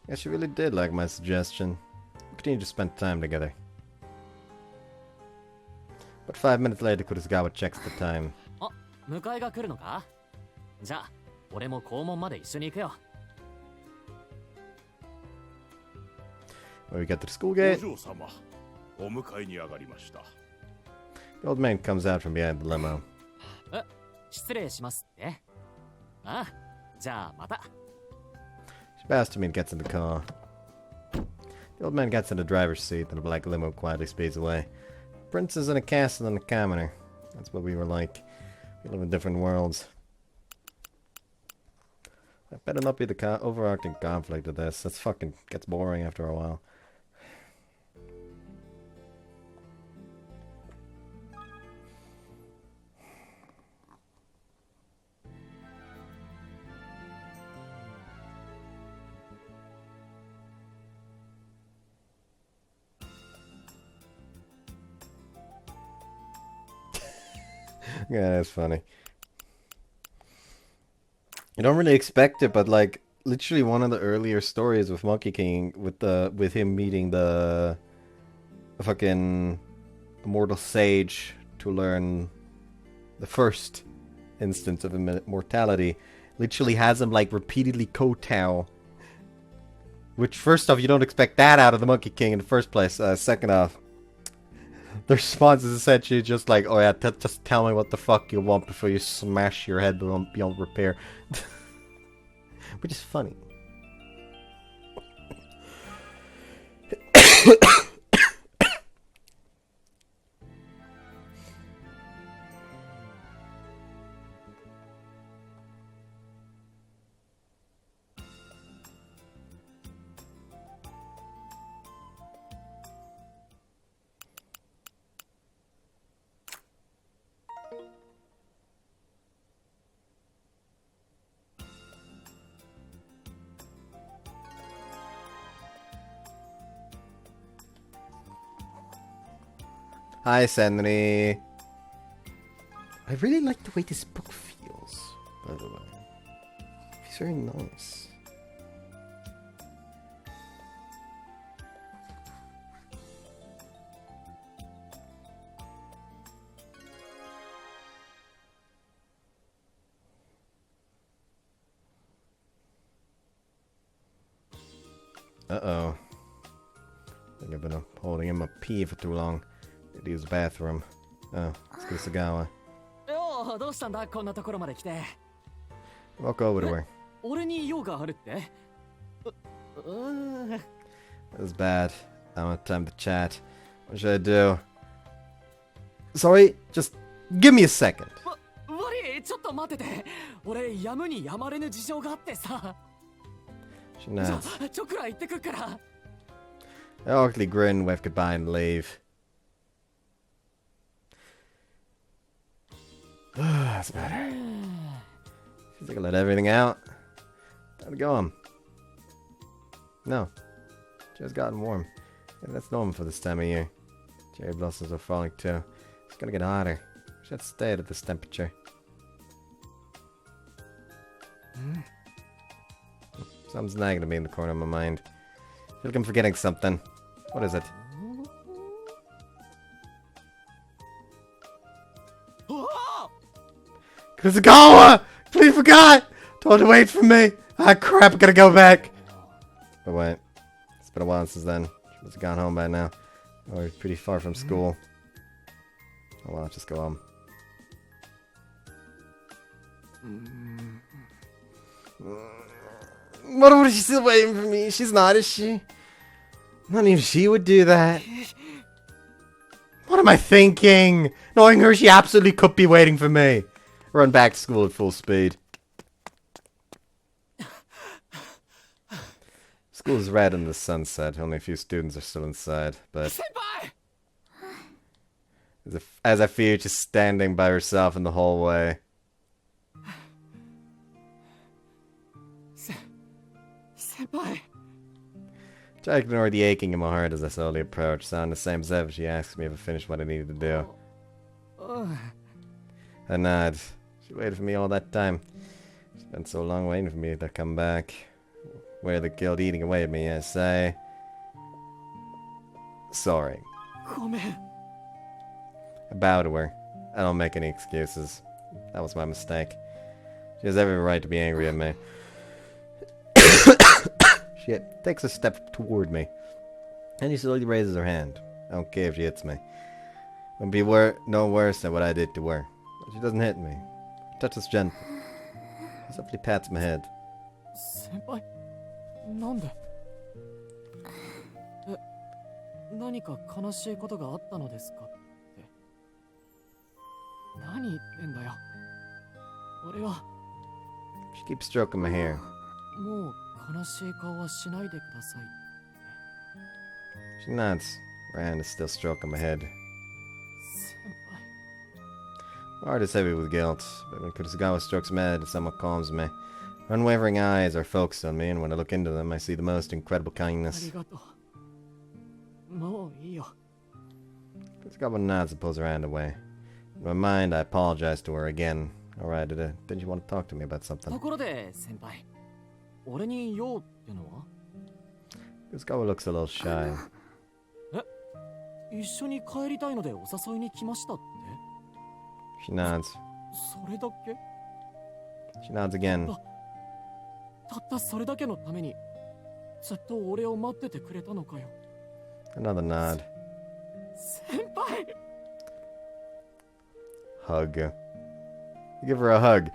Yeah, she really did like my suggestion. We continue to spend time together. But 5 minutes later, Kusagawa checks the time. あ、迎えが来るのか？じゃあ、俺も校門まで一緒に行くよ。 When we get to the school お gate, 嬢様、お迎えに上がりました。 the old man comes out from behind the limo. 失礼しますって。ああ、じゃあまた。Sebastian gets in the car. The old man gets in the driver's seat and the black limo quietly speeds away. Princess in a castle and a commoner. That's what we were like. We live in different worlds. That better not be the overarching conflict of this. That fucking gets boring after a while. Yeah, that's funny. You don't really expect it, but like literally one of the earlier stories with Monkey King with him meeting the fucking immortal sage to learn the first instance of immortality literally has him like repeatedly kowtow. Which first off, you don't expect that out of the Monkey King in the first place. Second off, the response is essentially just like, oh yeah, just tell me what the fuck you want before you smash your head beyond repair. Which is funny. Hi, Senri. I really like the way this book feels, by the way. It's very nice. Uh-oh. I think I've been holding him a pee for too long. Need to use the bathroom. Oh, let's go to Sagawa. よう、どうしたんだこんなところまで来て。Walk over to her. 俺に用があるって？That was bad. I don't have time to chat. What should I do? Sorry, just give me a second. 悪い、ちょっと待ってて。俺、やむにやまれぬ事情があってさ。She nods. じゃあ、ちょくら行ってくっから。I awkwardly grin, wave goodbye, and leave. That's better. Feels like I let everything out. How'd it go on? No. Just gotten warm. Yeah, that's normal for this time of year. Cherry blossoms are falling too. It's gonna get hotter. Should stay at this temperature. Something's nagging at me in the corner of my mind. I feel like I'm forgetting something. What is it? Kusagawa! Please forgot! Told her to wait for me! Ah crap, I gotta go back! But wait. It's been a while since then. She must have gone home by now. Oh, we're pretty far from school. Oh well, just go on. What is she still waiting for me? She's not, is she? Not even she would do that. What am I thinking? Knowing her, she absolutely could be waiting for me. Run back to school at full speed. School is red in the sunset. Only a few students are still inside, but as I fear, just standing by herself in the hallway. Senpai. Try to ignore the aching in my heart as I slowly approach. Sound the same as ever. She asks me if I finished what I needed to do. I nod. She waited for me all that time. She's been so long waiting for me to come back. Where the guilt eating away at me, I say. Sorry. I bow to her. I don't make any excuses. That was my mistake. She has every right to be angry at me. She takes a step toward me. And she slowly raises her hand. I don't care if she hits me. It would be no worse than what I did to her. But she doesn't hit me. touches gently. He softly pats my head. 先輩なんで何か悲しいことがあったのですかって何言ってんだよ俺は She keeps stroking my hair. もう悲しい顔はしないでください She nods. Her hand is still stroking my head. 先 My heart is heavy with guilt, but when Kurosawa strokes my head, it somewhat calms me. Her unwavering eyes are focused on me, and when I look into them, I see the most incredible 輩あ kindness. りがとうもういいよ Kurosawa nods and pulls her hand away. In my mind, I apologize to her again. Alright, didn't you want to talk to me about と something? ころで先輩俺に用ってのは Kurosawa looks a little shy. 一緒に帰りたいのでお誘いに来ましたって She nods. それだけ She nods again. たったそれだけのためにずっと俺を待っててくれたのかよ Another nod. 先輩 Hug. You give her a hug.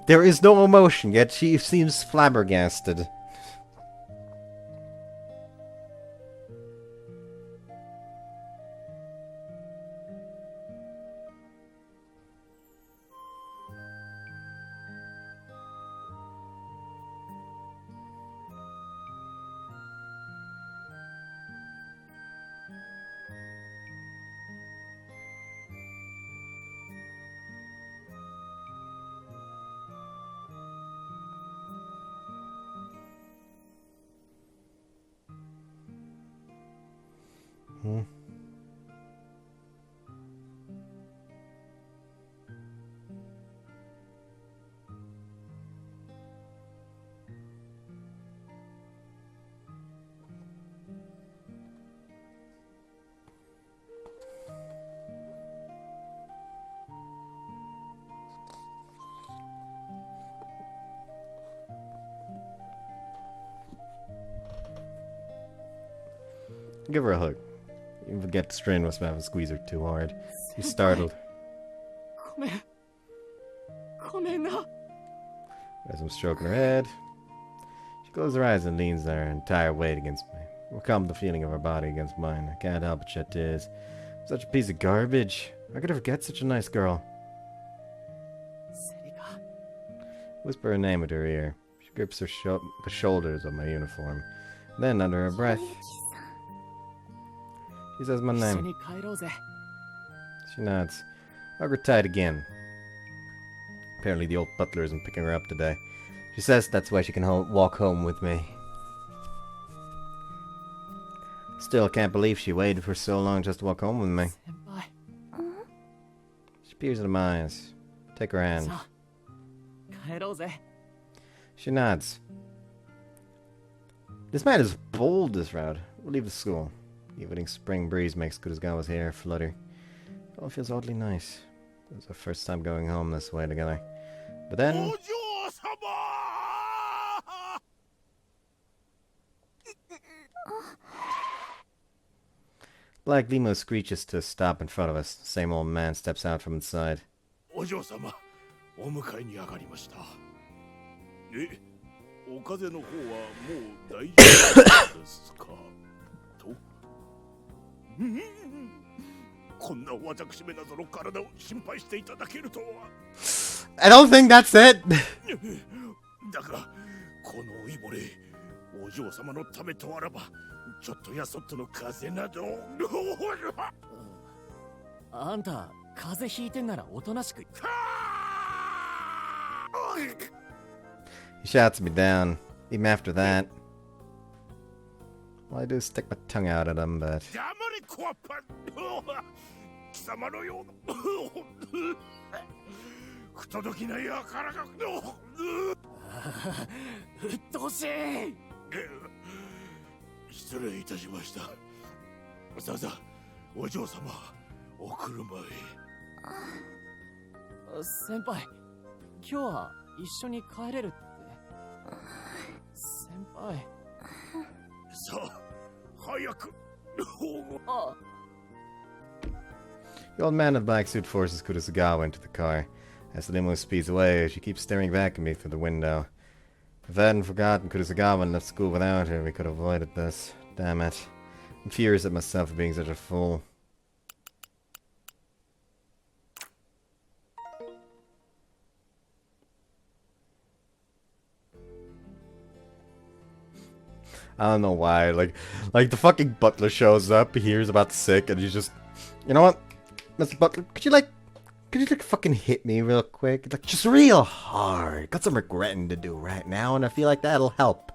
There is no emotion, yet she seems flabbergasted. Give her a hug. You forget to strain must have and squeeze her too hard. She's startled. ごめんな As I'm stroking her head, she closes her eyes and leans her entire weight against me. Overcome the feeling of her body against mine. I can't help but shed tears. I'm such a piece of garbage. How could I forget such a nice girl? セリカ Whisper her name into her ear. She grips the shoulders of my uniform. Then, under her breath, she says my 一緒 name. に帰ろうぜ She nods. Hug her tight again. Apparently the old butler isn't picking her up today. She says that's why she can walk home with me. Still can't believe she waited for so long just to walk home with me. 先輩 She peers into my eyes. Take her hand. さあ帰ろうぜ She nods. This man is bold this route. We'll leave the school. The evening spring breeze makes Kurosawa's hair flutter. It all feels oddly nice. It was our first time going home this way together. But then... お嬢様 Black limo screeches to a stop in front of us. The same old man steps out from inside. お嬢様お迎えに上がりましたえお風邪の方はもう大丈夫ですかとこんな私めなどの体を心配していただけるとは I don't think that's it! だがこのイボレお嬢様のためとあらばちょっとやそっとの風邪などあんた風邪ひいてんならおとなしく He shouts me down. Even after that. All I do is stick my tongue out at him, but... 黙れコアパン貴様のような不届きないあからがのうっとうしい失礼いたしましたさあさあお嬢様お車へ先輩今日は一緒に帰れるって先輩さあ早くあ The old man in the black suit forces Kurosagawa into the car. As the limo speeds away, she keeps staring back at me through the window. If I hadn't forgotten Kurosagawa and left school without her, we could have avoided this. Damn it. I'm furious at myself for being such a fool. I don't know why, like the fucking butler shows up, he hears about the sick, and he's just, you know what, Mr. Butler, could you like fucking hit me real quick? Like, just real hard. Got some regretting to do right now, and I feel like that'll help.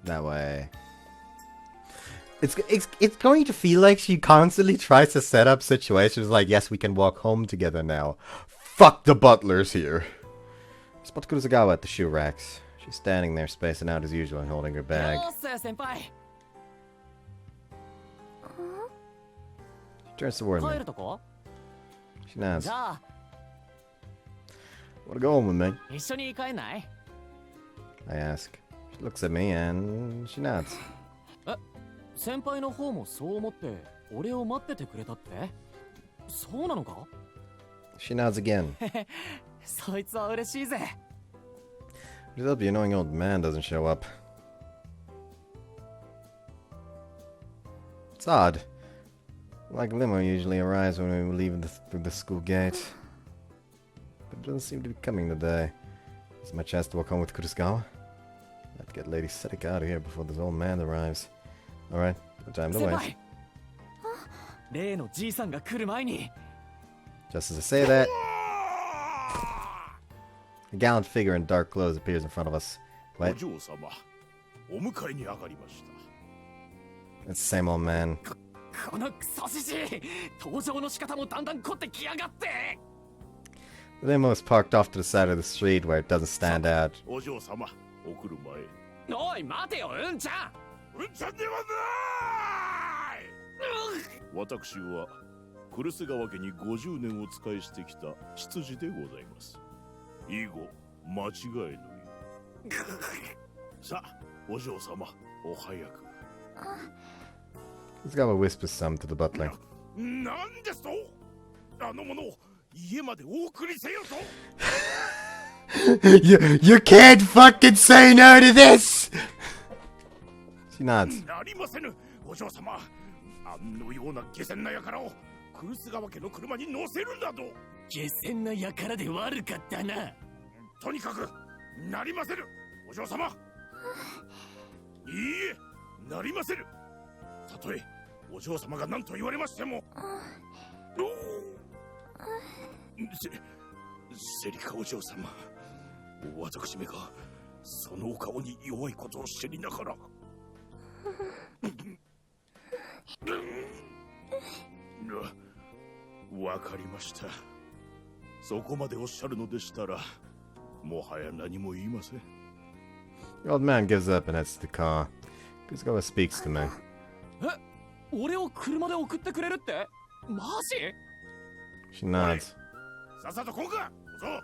That way. It's going to feel like she constantly tries to set up situations like, yes, we can walk home together now. Fuck the butlers here. Spot Kurosagawa at the shoe racks. She's standing there spacing out as usual and holding her bag. She turns toward me. She nods. Wanna go home with me? I ask. She looks at me and she nods. 先輩の方もそう思って俺を待っててくれたってそうなのか She nods again. そいつは嬉しいぜ Just hope the annoying old man doesn't show up. It's odd. Like limo usually arrives when we leave through the school gate. But it doesn't seem to be coming today. Is my chance to walk home with Kurosagawa? I'd get Lady Serika out of here before this old man arrives. Alright, no time to waste. 例のじいさんが来る前に Just as I say that, a gallant figure in dark clothes appears in front of us. Wait, お嬢様、お迎えに上がりました。 it's the same old man. このクソじじい登場の仕方もだんだん凝ってきやがって The limo is parked off to the side of the street where it doesn't stand out. お嬢様、送る前。おい待てようんちゃんうんちゃんではない私はクルス川家に50年お仕えしてきた執事でございます。以後間違いのよさあお嬢様お早く Kurosagawa whispers some to the butler. なんですとあの者を家までお送りせよとyou can't fucking say no to this! She nods. なりませぬお嬢様あのような下賤な輩をクルス川家の車に乗せるなど下賤な輩で悪かったなとにかくなりませぬお嬢様いいえなりませぬたとえお嬢様が何と言われましてもセリカお嬢様私めがそのお顔に弱いことを知りながらわかりましたそこまでおっしゃるのでしたらもはや何も言いません The old man gives up and heads to the car. Kurosagawa speaks to me. 俺を車で送ってくれるってマジ She nods. さっさと来んかどうぞ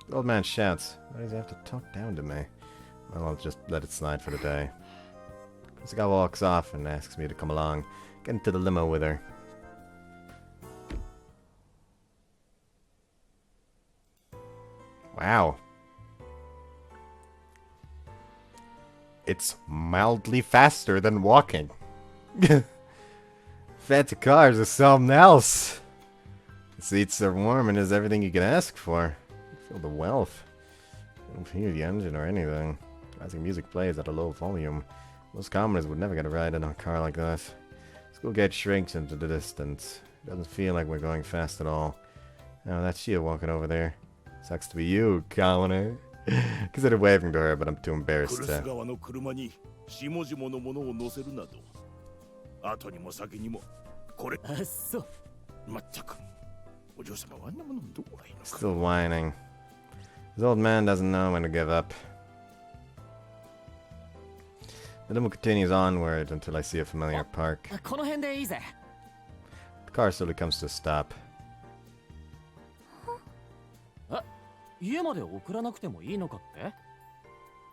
The old man shouts. Why does he have to talk down to me? Well, I'll just let it slide for the day. Kurosagawa walks off and asks me to come along. Get into the limo with her. Wow. It's mildly faster than walking. Fancy cars are something else. The seats are warm and there's everything you can ask for. You feel the wealth. You don't hear the engine or anything. Classic music plays at a low volume. Most commoners would never get a ride in a car like that. School gate shrinks into the distance. It doesn't feel like we're going fast at all. Oh, that's you walking over there. Sucks to be you, commoner. Consider waving to her, but I'm too embarrassed クルス to. 川の車に下々のものを乗せるなど後にも先にもこれあっそうまったくお嬢様はあんなものどうがいいのか。 Still whining. His old man doesn't know when to give up. The limo continues onward until I see a familiar park. この辺でいいぜ。 The car slowly comes to a stop. 家まで送らなくてもいいのかって？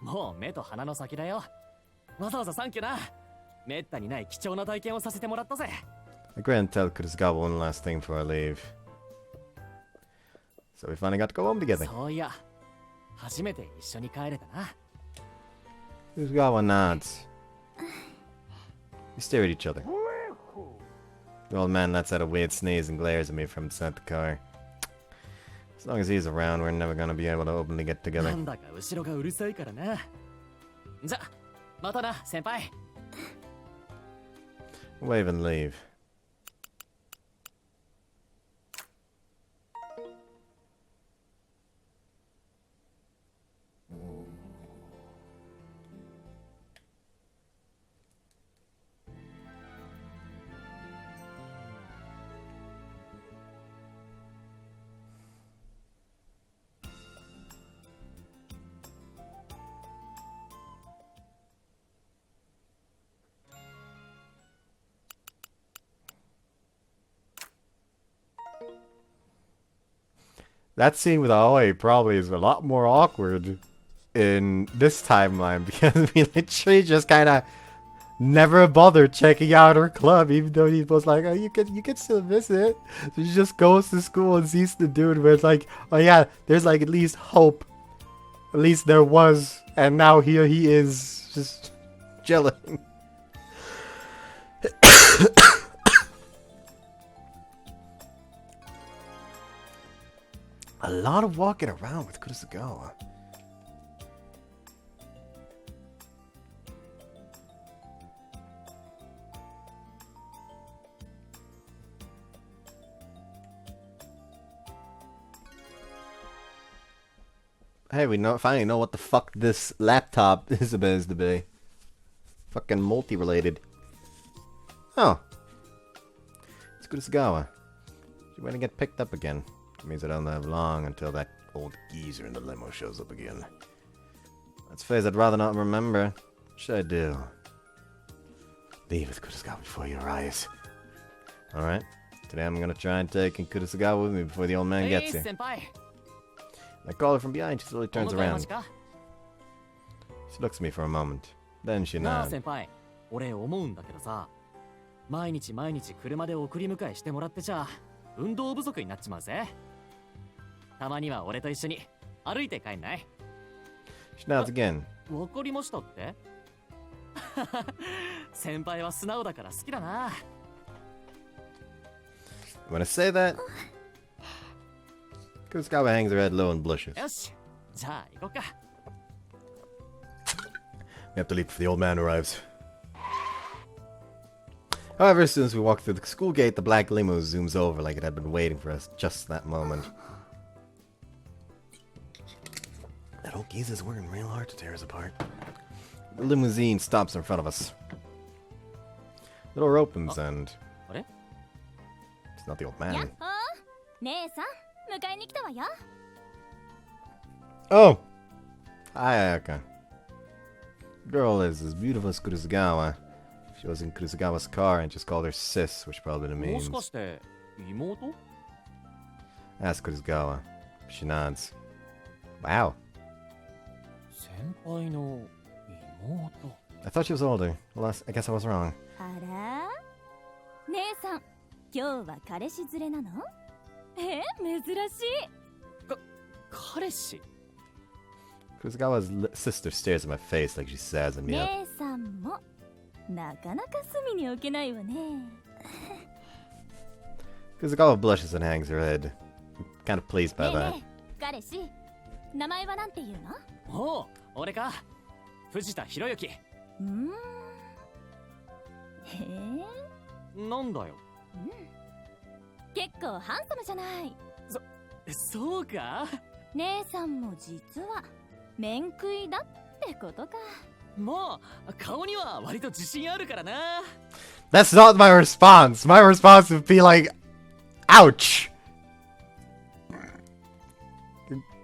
もう目と鼻の先だよ。わざわざサンキューな。めったにない貴重な体験をさせてもらったぜ。I grin and tell Kurosawa one last thing before I leave. So we finally got to go home together. そういや、初めて一緒に帰れたな。Kurosawa nods. We stare at each other. The old man lets out a weird sneeze and glares at me from inside the car. As long as he's around, we're never gonna be able to openly get together. なんだか後ろがうるさいからな。じゃ、またな、先輩。Wave and leave. That scene with Aoi probably is a lot more awkward in this timeline because we literally just kind of never bothered checking out her club, even though he was like, "Oh, you can still visit." So she just goes to school and sees the dude where it's like, "Oh yeah, there's like at least hope. At least there was, and now here he is, just chilling." A lot of walking around with Kurosawa. Hey, we finally know what the fuck this laptop is supposed to be. Fucking multi-related. Oh. It's Kurosawa. She went to get picked up again. It means I don't have long until that old geezer in the limo shows up again. That's a phase I'd rather not remember. What should I do? Leave with Kurosawa before your eyes. Alright. Today I'm gonna try and take Kurosawa with me before the old man gets here. I call her from behind, she slowly turns around. She looks at me for a moment. Then she なあ nods. 先輩、俺思うんだけどさ、毎日車で送り迎えしてもらってちゃ運動不足になっちまうぜ。たまには俺と一緒に歩いて帰んない？ She nods again. わかりましたって？先輩は素直だから好きだな。When I say that, Kurosawa hangs her head low and blushes. よし、じゃあ行こうか。We have to leave before the old man arrives. However, as soon as we walk through the school gate, the black limo zooms over like it had been waiting for us just that moment. That old geezer's working real hard to tear us apart. The limousine stops in front of us. The door opens and... What? It's not the old man. やっほー、姉さん、迎えに来たわよ。Oh! Ayaka. Girl is as beautiful as Kurosawa. She was in Kurosawa's car and just called her sis, which probably も means... しかして妹？ Ask Kurosawa. She nods. Wow. 先輩の妹。 I thought she was older. Well, I guess I was wrong. あら、姉さん、今日は彼氏連れなの？珍しい。彼氏？ Kurosawa's sister stares at my face like she's sizing me up. 姉さんもなかなか隅に置けないわね。Kurosawa blushes and hangs her head. I'm kind of pleased by ねえ that. ねえ、彼氏、名前はなんていうの？おう、俺か。藤田博之。へえ。なんだよ。結構ハンサムじゃない。そうか？姉さんも実は面食いだってことか。まあ、顔には割と自信あるからな。That's not my response. My response would be like, ouch.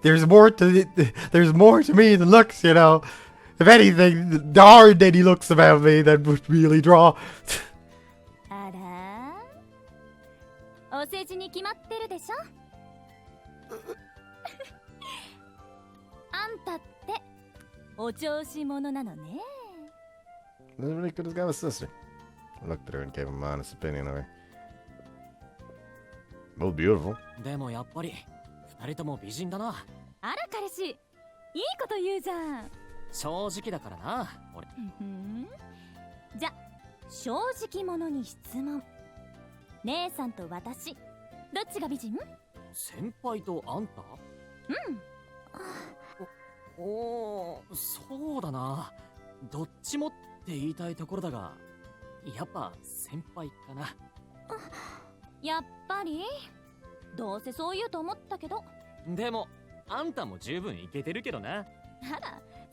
there's more to me than looks, you know. If anything, the hard that he looks about me that would really draw. あらお世辞に決まってるでしょあんたってお調子者なのね This really could have got a sister. I looked at her and gave him my honest opinion of her. Both beautiful. でもやっぱり二人とも美人だな。あら彼氏いいこと言うじゃん正直だからな俺。じゃ正直者に質問姉さんと私どっちが美人先輩とあんた？おそうだな。どっちもって言いたいところだが、やっぱ先輩かな。やっぱりどうせそう言うと思ったけどでもあんたも十分イケてるけどな。あら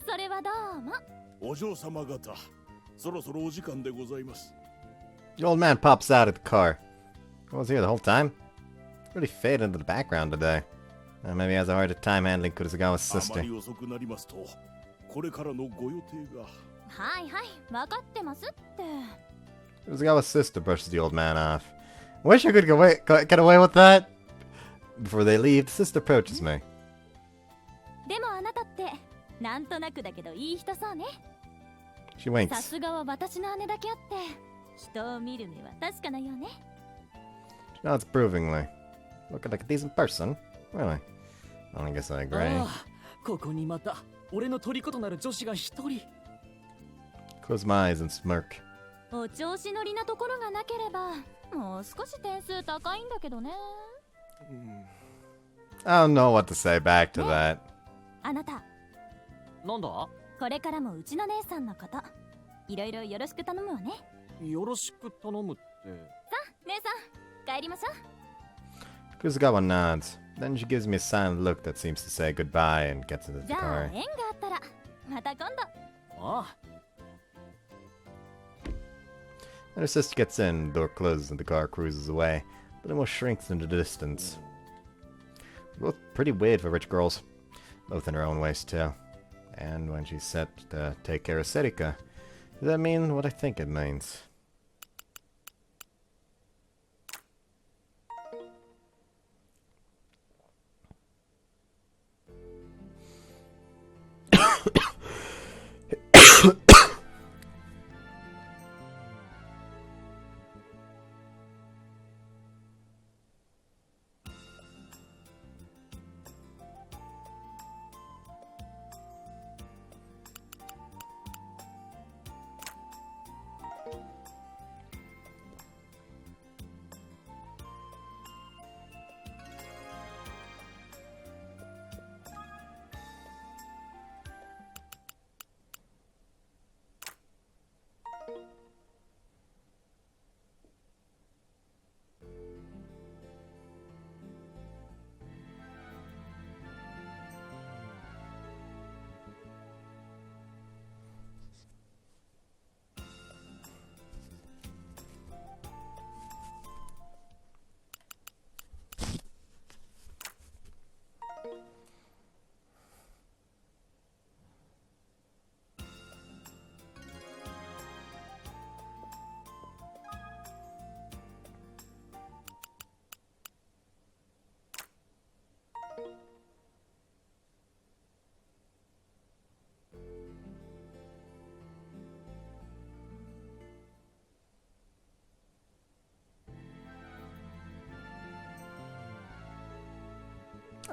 それはどうもお嬢様方、そろそろお時間でございます。 The old man pops out of the car. I was here the whole time. Really faded into the background today. Maybe he has a harder time handling Kurosagawa's あま sister. り遅くなりますと、これからのご予定が。はいはい分かってますって Kurosagawa's sister brushes the old man off. Wish I could get away with that. Before they leave, the sister approaches me. でもあなたってなんとなくだけどいい人そうね She さ winks. すがは私の姉だけあって人を見る目は確かなよね She nods approvingly. Looking like a decent person. Really? I guess I agree. ああ、ここにまた俺の虜となる女子が一人。 Close my eyes and smirk. お調子乗りなところがなければもう少し点数高いんだけどね I don't know what to say back to that. あなたなんだ？これからもうちの姉さんのこといろいろよろしく頼むわねよろしく頼むって。さあ姉さん帰りましょう Kurosagawa nods. Then she gives me a silent look that seems to say goodbye and gets into じ the ゃあ car. 縁があったらまた今度ああ。 And her sister gets in, the door closes, and the car cruises away, but almost shrinks into the distance. Both pretty weird for rich girls, both in her own ways too. And when she's set to take care of Serika, does that mean what I think it means?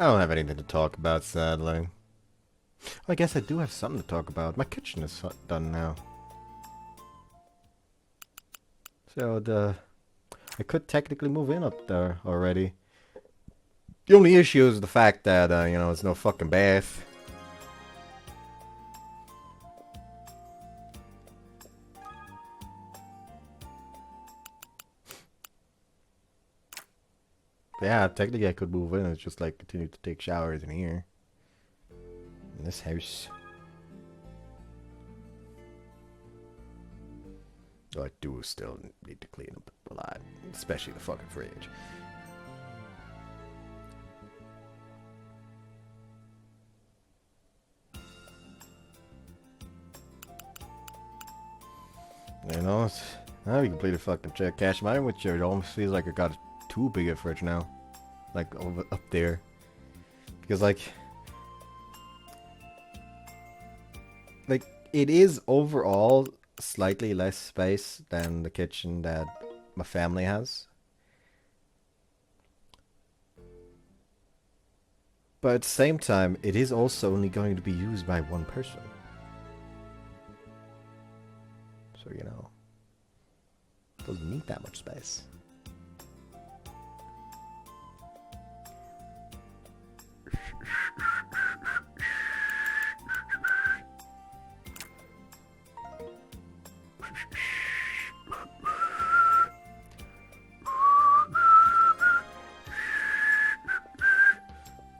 I don't have anything to talk about, sadly. I guess I do have something to talk about. My kitchen is done now. So, I could technically move in up there already. The only issue is the fact that, it's no fucking bath. Yeah, technically I could move in. It's just like continue to take showers in here. In this house. Though I do still need to clean up a lot. Especially the fucking fridge. You know, now you completely fucking check cash mine with you. It almost feels like I got too big a fridge now. Like, over up there. Because, like, it is overall slightly less space than the kitchen that my family has. But at the same time, it is also only going to be used by one person. So, you know, it doesn't need that much space.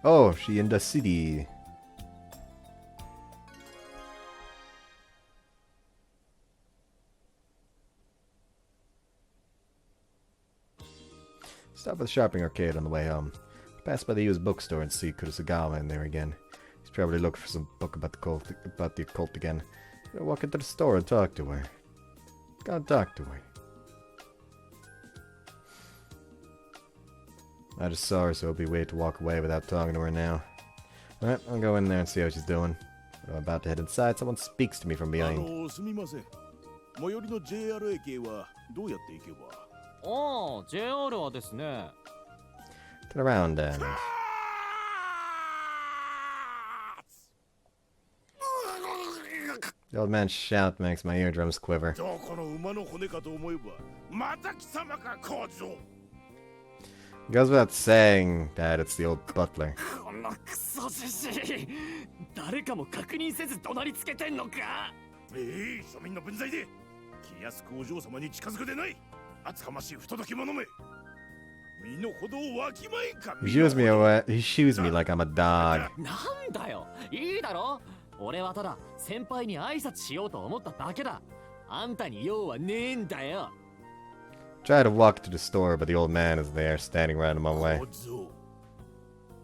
Oh, she in the city. Stop at the shopping arcade on the way home. Pass by the used bookstore and see Kurosagawa in there again. He's probably looking for some book about the occult again. Go walk into the store and talk to her. Gotta talk to her. I just saw her, so it'll be weird to walk away without talking to her now. Alright, I'll go in there and see how she's doing. But I'm about to head inside. Someone speaks to me from behind. すみません。最寄りの JR 駅へはどうやって行けば。ああ、JR はですね。 Turn around then. The old man's shout makes my eardrums quiver. どこの馬の骨かと思えば、また貴様か小僧。 It goes without saying that it's the old butler. このクソじじい。誰かも確認せず怒鳴りつけてんのか。庶民の分際で気安くお嬢様に近づくでない。厚かましい不届き者め。身の程をわきまえんか。He shoos me away. He shoos me like I'm a dog. なんだよ。いいだろ。俺はただ先輩に挨拶しようと思っただけだ。あんたに用はねえんだよ。 Try to walk to the store, but the old man is there, standing right in my way.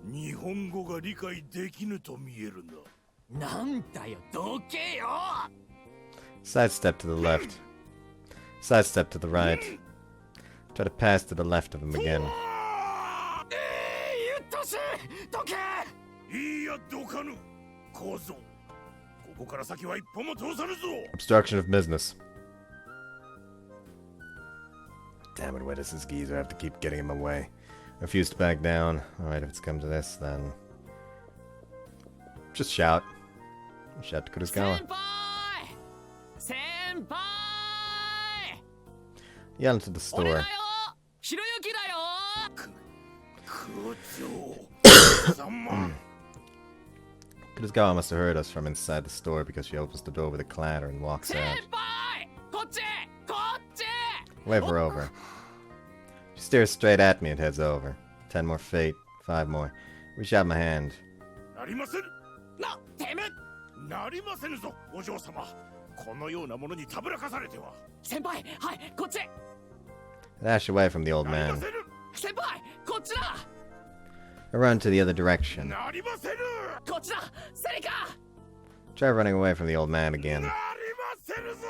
日本語が理解できぬと見えるな。なんだよ、どけよ。 Sidestep to the left. Sidestep to the right. Try to pass to the left of him again. ゆっとし、どけ。いや、どかぬ。小僧。ここから先は一歩も通さぬぞ。 Obstruction of business. Damn it, where does this geezer have to keep getting in my way? Refuse to back down. Alright, if it's come to this, then... Just shout. Shout to Kurosagawa. Yell into the store. Kurosagawa must have heard us from inside the store because she opens the door with a clatter and walks out. Wave her over. She stares straight at me and heads over. 10 more feet. 5 more. Reach out my hand. なりませぬ。なりませぬぞ、お嬢様。このようなものにたぶらかされては。先輩、はい、こっち。 Dash away from the old man. 先輩、こっちだ。 I run to the other direction. なりませぬ。こっちだ、セリカ。 Try running away from the old man again. なりませぬぞ。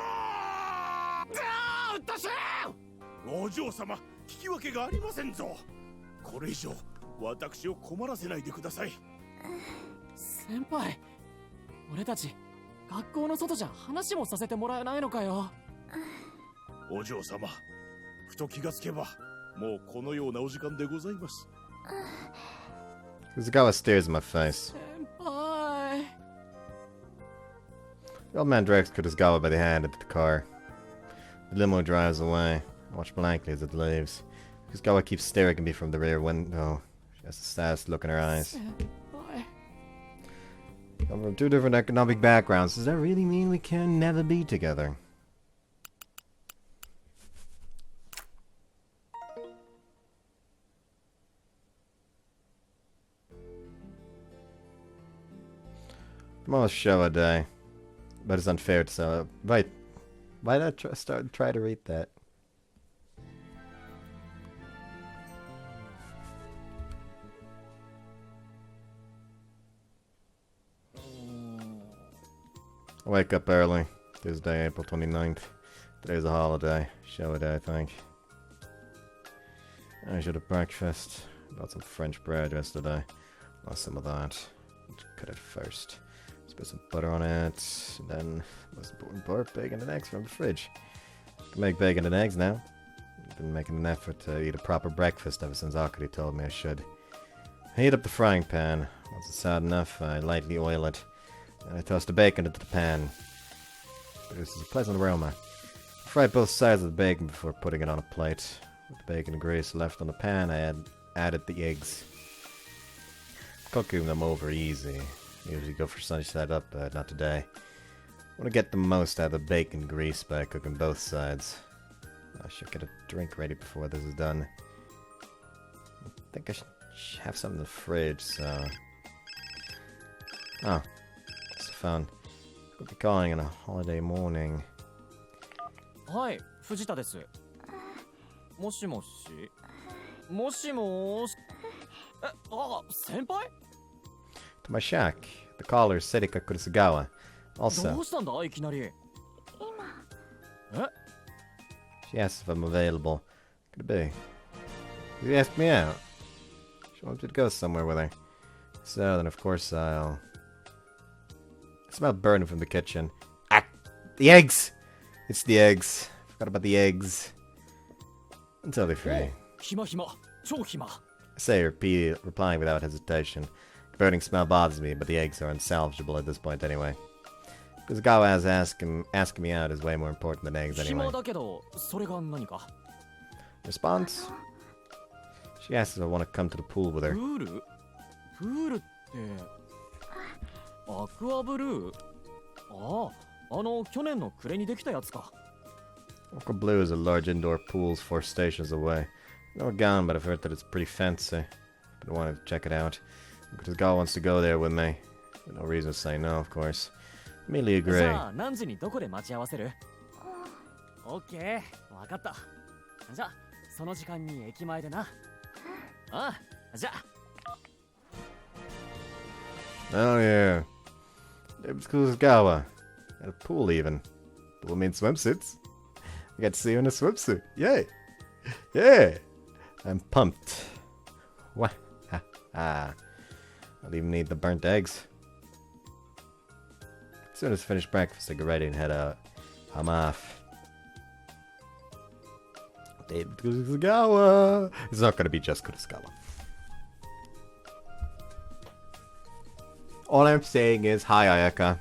うっとしい。お嬢様、聞き分けがありませんぞ。これ以上私を困らせないでください。先輩、俺たち学校の外じゃ話もさせてもらえないのかよ。お嬢様、ふと気がつけばもうこのようなお時間でございます。Kurosagawa stares in my face. 先輩。 The old man drags Kurosagawa by the hand into the car. The limo drives away. I watch blankly as it leaves. Kurosagawa keeps staring at me from the rear window. She has a sass look in her eyes. Come from 2 different economic backgrounds. Does that really mean we can never be together? Tomorrow's show day. But it's unfair to say. Wait. Why did I try to read that? I wake up early. Tuesday, April 29th. Today's a holiday. Show day, I think. I should have breakfast. Bought some French bread yesterday. Lost some of that. Cut it first. Let's put some butter on it. And then, most important part, bacon and eggs from the fridge. Can make bacon and eggs now. I've been making an effort to eat a proper breakfast ever since Akari told me I should. I heat up the frying pan. Once it's hot enough, I lightly oil it. And I toss the bacon into the pan. Produces a pleasant aroma. I fry both sides of the bacon before putting it on a plate. With the bacon and grease left on the pan, I added the eggs. Cooking them over easy. Usually go for sunny side up, but not today. I want to get the most out of the bacon grease by cooking both sides. I should get a drink ready before this is done. I think I should have some in the fridge, so... Oh. It's the phone. Could be calling on a holiday morning. はい、藤田です。もしもし。もしもーし。先輩 To my shack. The caller is Serika-Route. Also, どうしたんだいきなり。she asks if I'm available. Could it be? You asked me out. She wants me to go somewhere with her. So then, of course, I'll... I smell burning from the kitchen. Ah! The eggs! It's the eggs. Forgot about the eggs. Until they're free. 暇暇。超暇。I say, replying without hesitation. The burning smell bothers me, but the eggs are unsalvageable at this point anyway. Because Gawa's asking me out is way more important than eggs anyway. 暇だけど、それが何か。Response? She asks if I want to come to the pool with her. プール？プールってアクアブルー？ああ、去年の暮れにできたやつか。Aqua Blue is a large indoor pool 4 stations away. Never gone, but I've heard that it's pretty fancy. But I wanted to check it out. Because Gawa wants to go there with me. No reason to say no, of course. Immediately agree. じゃあ何時にどこで待ち合わせる？オッケー、わかった。じゃあその時間に駅前でな。ああ、じゃあ。Oh yeah. David's cool as Gawa. At a pool even. Pool means swimsuits. I got to see you in a swimsuit. Yay! Yeah! I'm pumped. Wah ha ha. I'll even need the burnt eggs. As soon as I finish breakfast, I get ready and head out. I'm off. David Kuzugawa! It's not gonna be just Kuzugawa. All I'm saying is, hi Ayaka.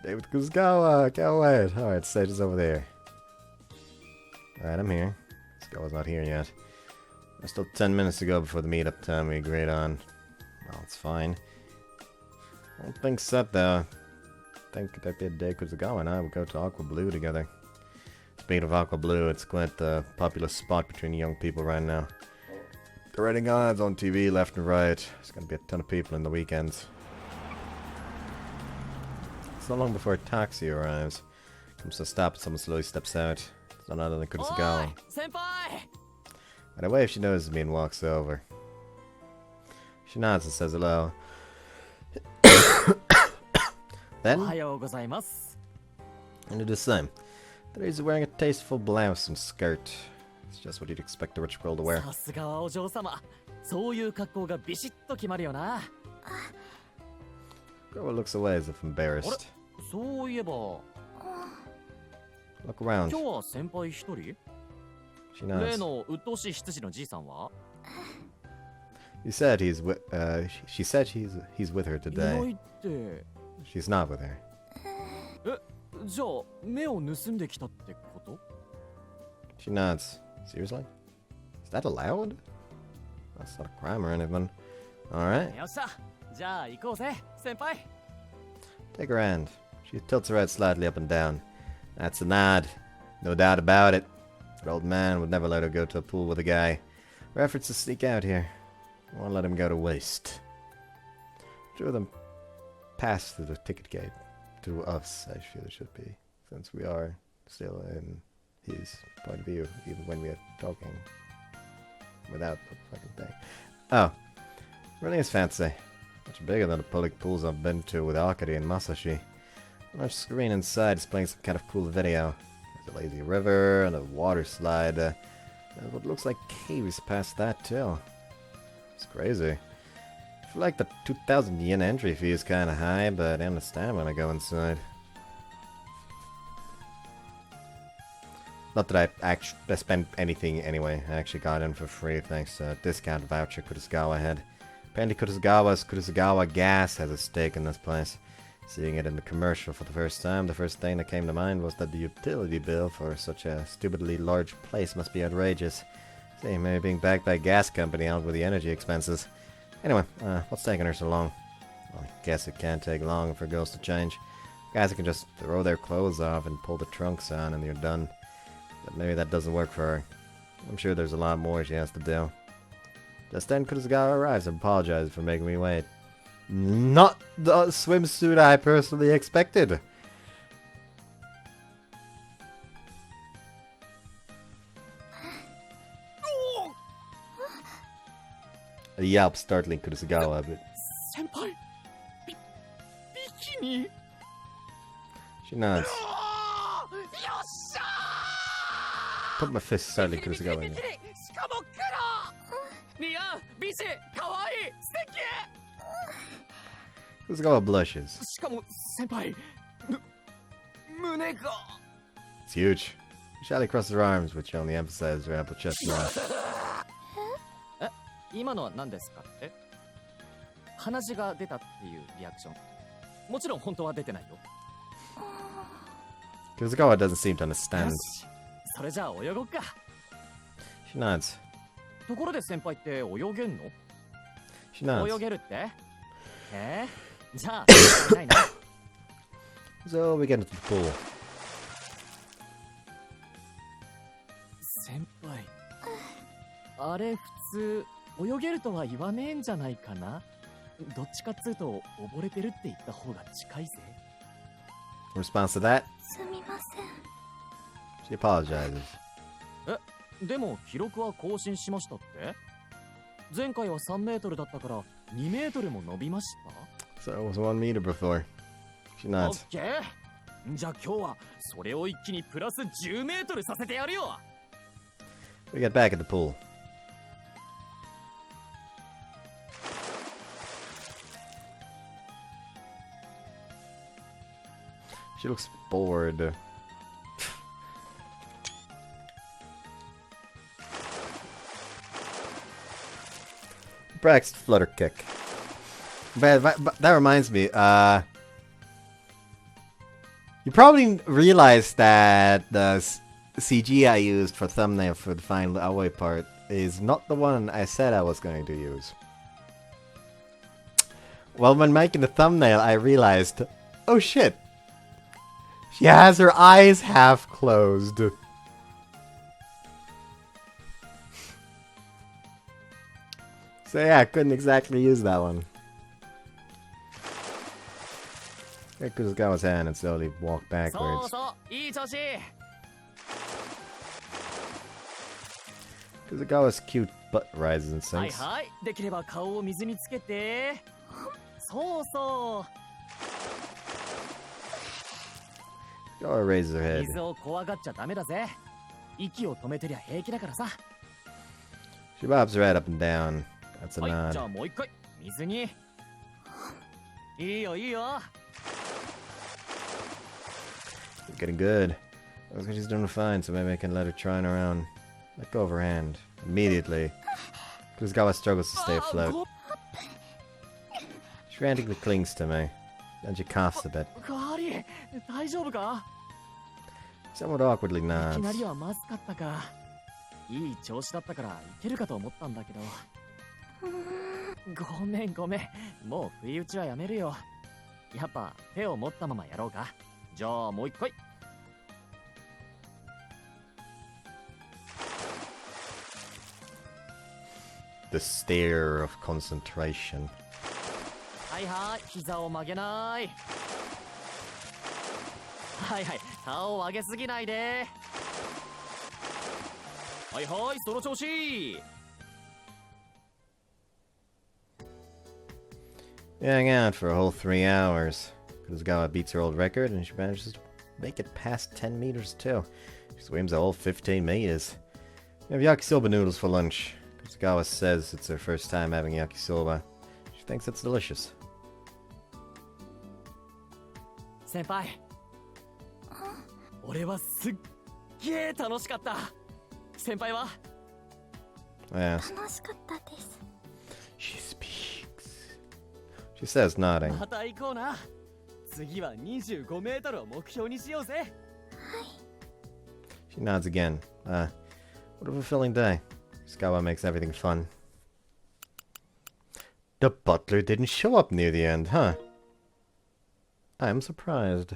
David Kuzugawa, can't wait. Alright, stage is over there. Alright, I'm here. Kuzugawa's not here yet. There's still 10 minutes to go before the meetup time we agreed on. Well, it's fine. I don't think set though. I think that'd be a day Kuzugawa and I would go to Aqua Blue together. Speaking of Aqua Blue, it's quite the popular spot between young people right now. They're writing ads on TV left and right. There's gonna be a ton of people in the weekends. It's not long before a taxi arrives. Comes to a stop and someone slowly steps out. It's none other than Kuzugawa. Right away if she notices me and walks over. She nods and says hello. Then, and do the same. Today he's wearing a tasteful blouse and skirt. It's just what you'd expect a rich girl to wear. さすがはお嬢様。そういう格好がビシッと決まるよな。Girl looks away as if embarrassed. そういえば。Look around. 今日は先輩一人？ She nods. 例の鬱陶しい執事のじいさんは？ He said he's with. She said he's with her いな today. いって。 She's not with her. じゃあ目を盗んできたってこと？ She nods. Seriously? Is that allowed? That's not a crime or anything. Alright. よっしゃ。じゃあ行こうぜ、先輩。 Take her hand. She tilts her head slightly up and down. That's a nod. No doubt about it. That old man would never let her go to a pool with a guy. Her efforts to sneak out here. I won't let him go to waste. Two of them pass through the ticket gate. To us, I feel it should be. Since we are still in his point of view, even when we are talking. Without the fucking thing. Oh. Really is fancy. Much bigger than the public pools I've been to with Akari and Masashi. Large screen inside displaying some kind of cool video. There's a lazy river and a water slide. And what looks like caves past that too. It's crazy. I feel like the 2,000 yen entry fee is kind of high, but I understand when I go inside. Not that I spent anything anyway. I actually got in for free thanks to a discount voucher Kurosawa had. Apparently Kurosawa Gas has a stake in this place. Seeing it in the commercial for the first time, the first thing that came to mind was that the utility bill for such a stupidly large place must be outrageous. See, maybe being backed by a gas company out with the energy expenses. Anyway, what's taking her so long? Well, I guess it can't take long for girls to change. Guys can just throw their clothes off and pull the trunks on and you're done. But maybe that doesn't work for her. I'm sure there's a lot more she has to do. Just then Kurosawa arrives and apologizes for making me wait. Not the swimsuit I personally expected. A yelp startling Kurosawa a bit. Senpai! Bikini! She nods. Put my fist startling Kurosawa in there. Kurosawa blushes. It's huge. Shyly crosses her arms, which only emphasizes her ample chest now. 今のは何ですかって？鼻血が出たっていうリアクション。もちろん本当は出てないよ。Kurosawa doesn't seem to understand. それじゃあ泳ごっか。She nods. ところで先輩って泳げんの？ She nods. 泳げるって？じゃあないな。So we get into the pool. 先輩。あれ普通泳げるとは言わねえんじゃないかな。どっちかっつうと溺れてるって言った方が近いぜ。In response to that, すみません。 she apologizes. でも記録は更新しましたって？前回は3メートルだったから2メートルも伸びました？ So it was 1 meter before. She nods. オッケー。じゃあ今日はそれを一気にプラス10メートルさせてやるよ。We get back at the pool. She looks bored. Brax flutter kick. But that reminds me, you probably realized that the CG I used for thumbnail for the final away part is not the one I said I was going to use. Well, when making the thumbnail, I realized, oh shit, she has her eyes half closed. So yeah, I couldn't exactly use that one. Take Kurosawa's hand and slowly walk backwards. Kurosawa's cute butt rises and sinks. Kurosawa raises her head. She bobs her head up and down. That's a nod. She's getting good. Looks like she's doing fine, so maybe I can let her try around. Let go of her hand. Immediately. Kurosawa struggles to stay afloat. She frantically clings to me. Then she coughs a bit. Somewhat awkwardly nods. いい調子だったからいけるかと思ったんだけど。ごめん。もう不意打ちはやめるよ。やっぱ手を持ったままやろうか。じゃあもう一回。The stare of concentration. はい、膝を曲げない。はい、顔を上げすぎないで。はい、その調子。We hang out for a whole 3 hours. Kuzugawa beats her old record, and she manages to make it past 10 meters too. She swims a whole 15 meters. We have yakisoba noodles for lunch. Kuzugawa says it's her first time having yakisoba. She thinks it's delicious. 先輩俺はすっげえ楽しかった先輩は Yes. 楽しかったです。 She speaks. She says, nodding. また行こうな次は25メートルを目標にしようぜ She nods again. What a fulfilling day. Kuzugawa makes everything fun. The butler didn't show up near the end, huh? I'm surprised.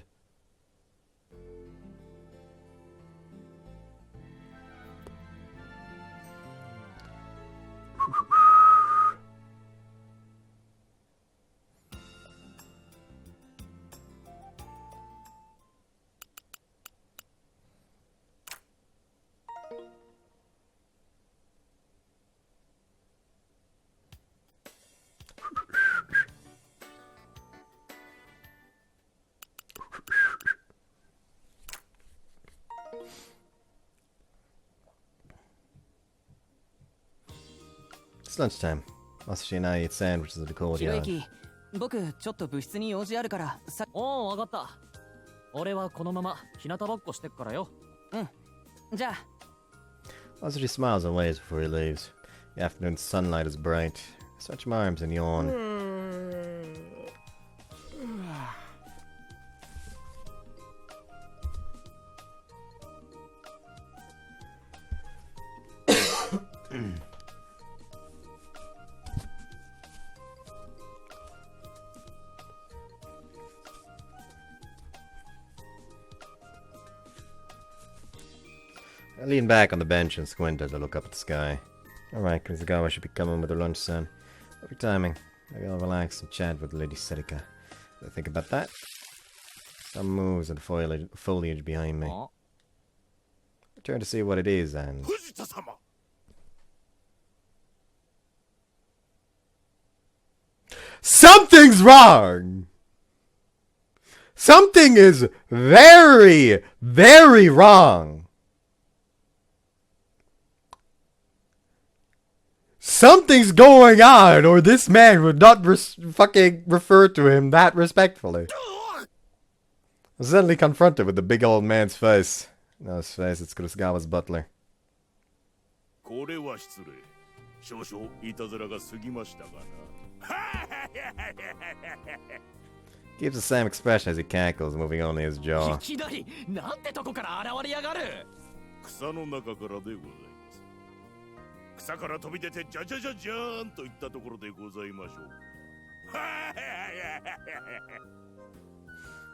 It's lunchtime. Masashi and I eat sandwiches at the ひろ courtyard. ゆき僕ちょっと部室に用事あるからさおおわかった俺はこのまま日向ぼっこしてっからようんじゃあ Masashi smiles and waves before he leaves. The afternoon sunlight is bright. I stretch my arms and yawn. I lean back on the bench and squint as I look up at the sky. Alright, Kuzugawa should be coming with her lunch soon. Perfect timing. Maybe I'll relax and chat with Lady Serika. Did I think about that? Some moves in the foliage behind me. I turn to see what it is and... 藤田様 Something's wrong! Something is very, very wrong! Something's going on, or this man would not fucking refer to him that respectfully. I'm suddenly confronted with the big old man's face. No, his face, it's Kurosugawa's butler. これは失礼少々いたずらが過ぎましたがな Keeps the same expression as he cackles, moving only his jaw. いきなりなんてとこから現れやがる草の中からでございます草から飛び出てジャジャジャジャーンといったところでございましょう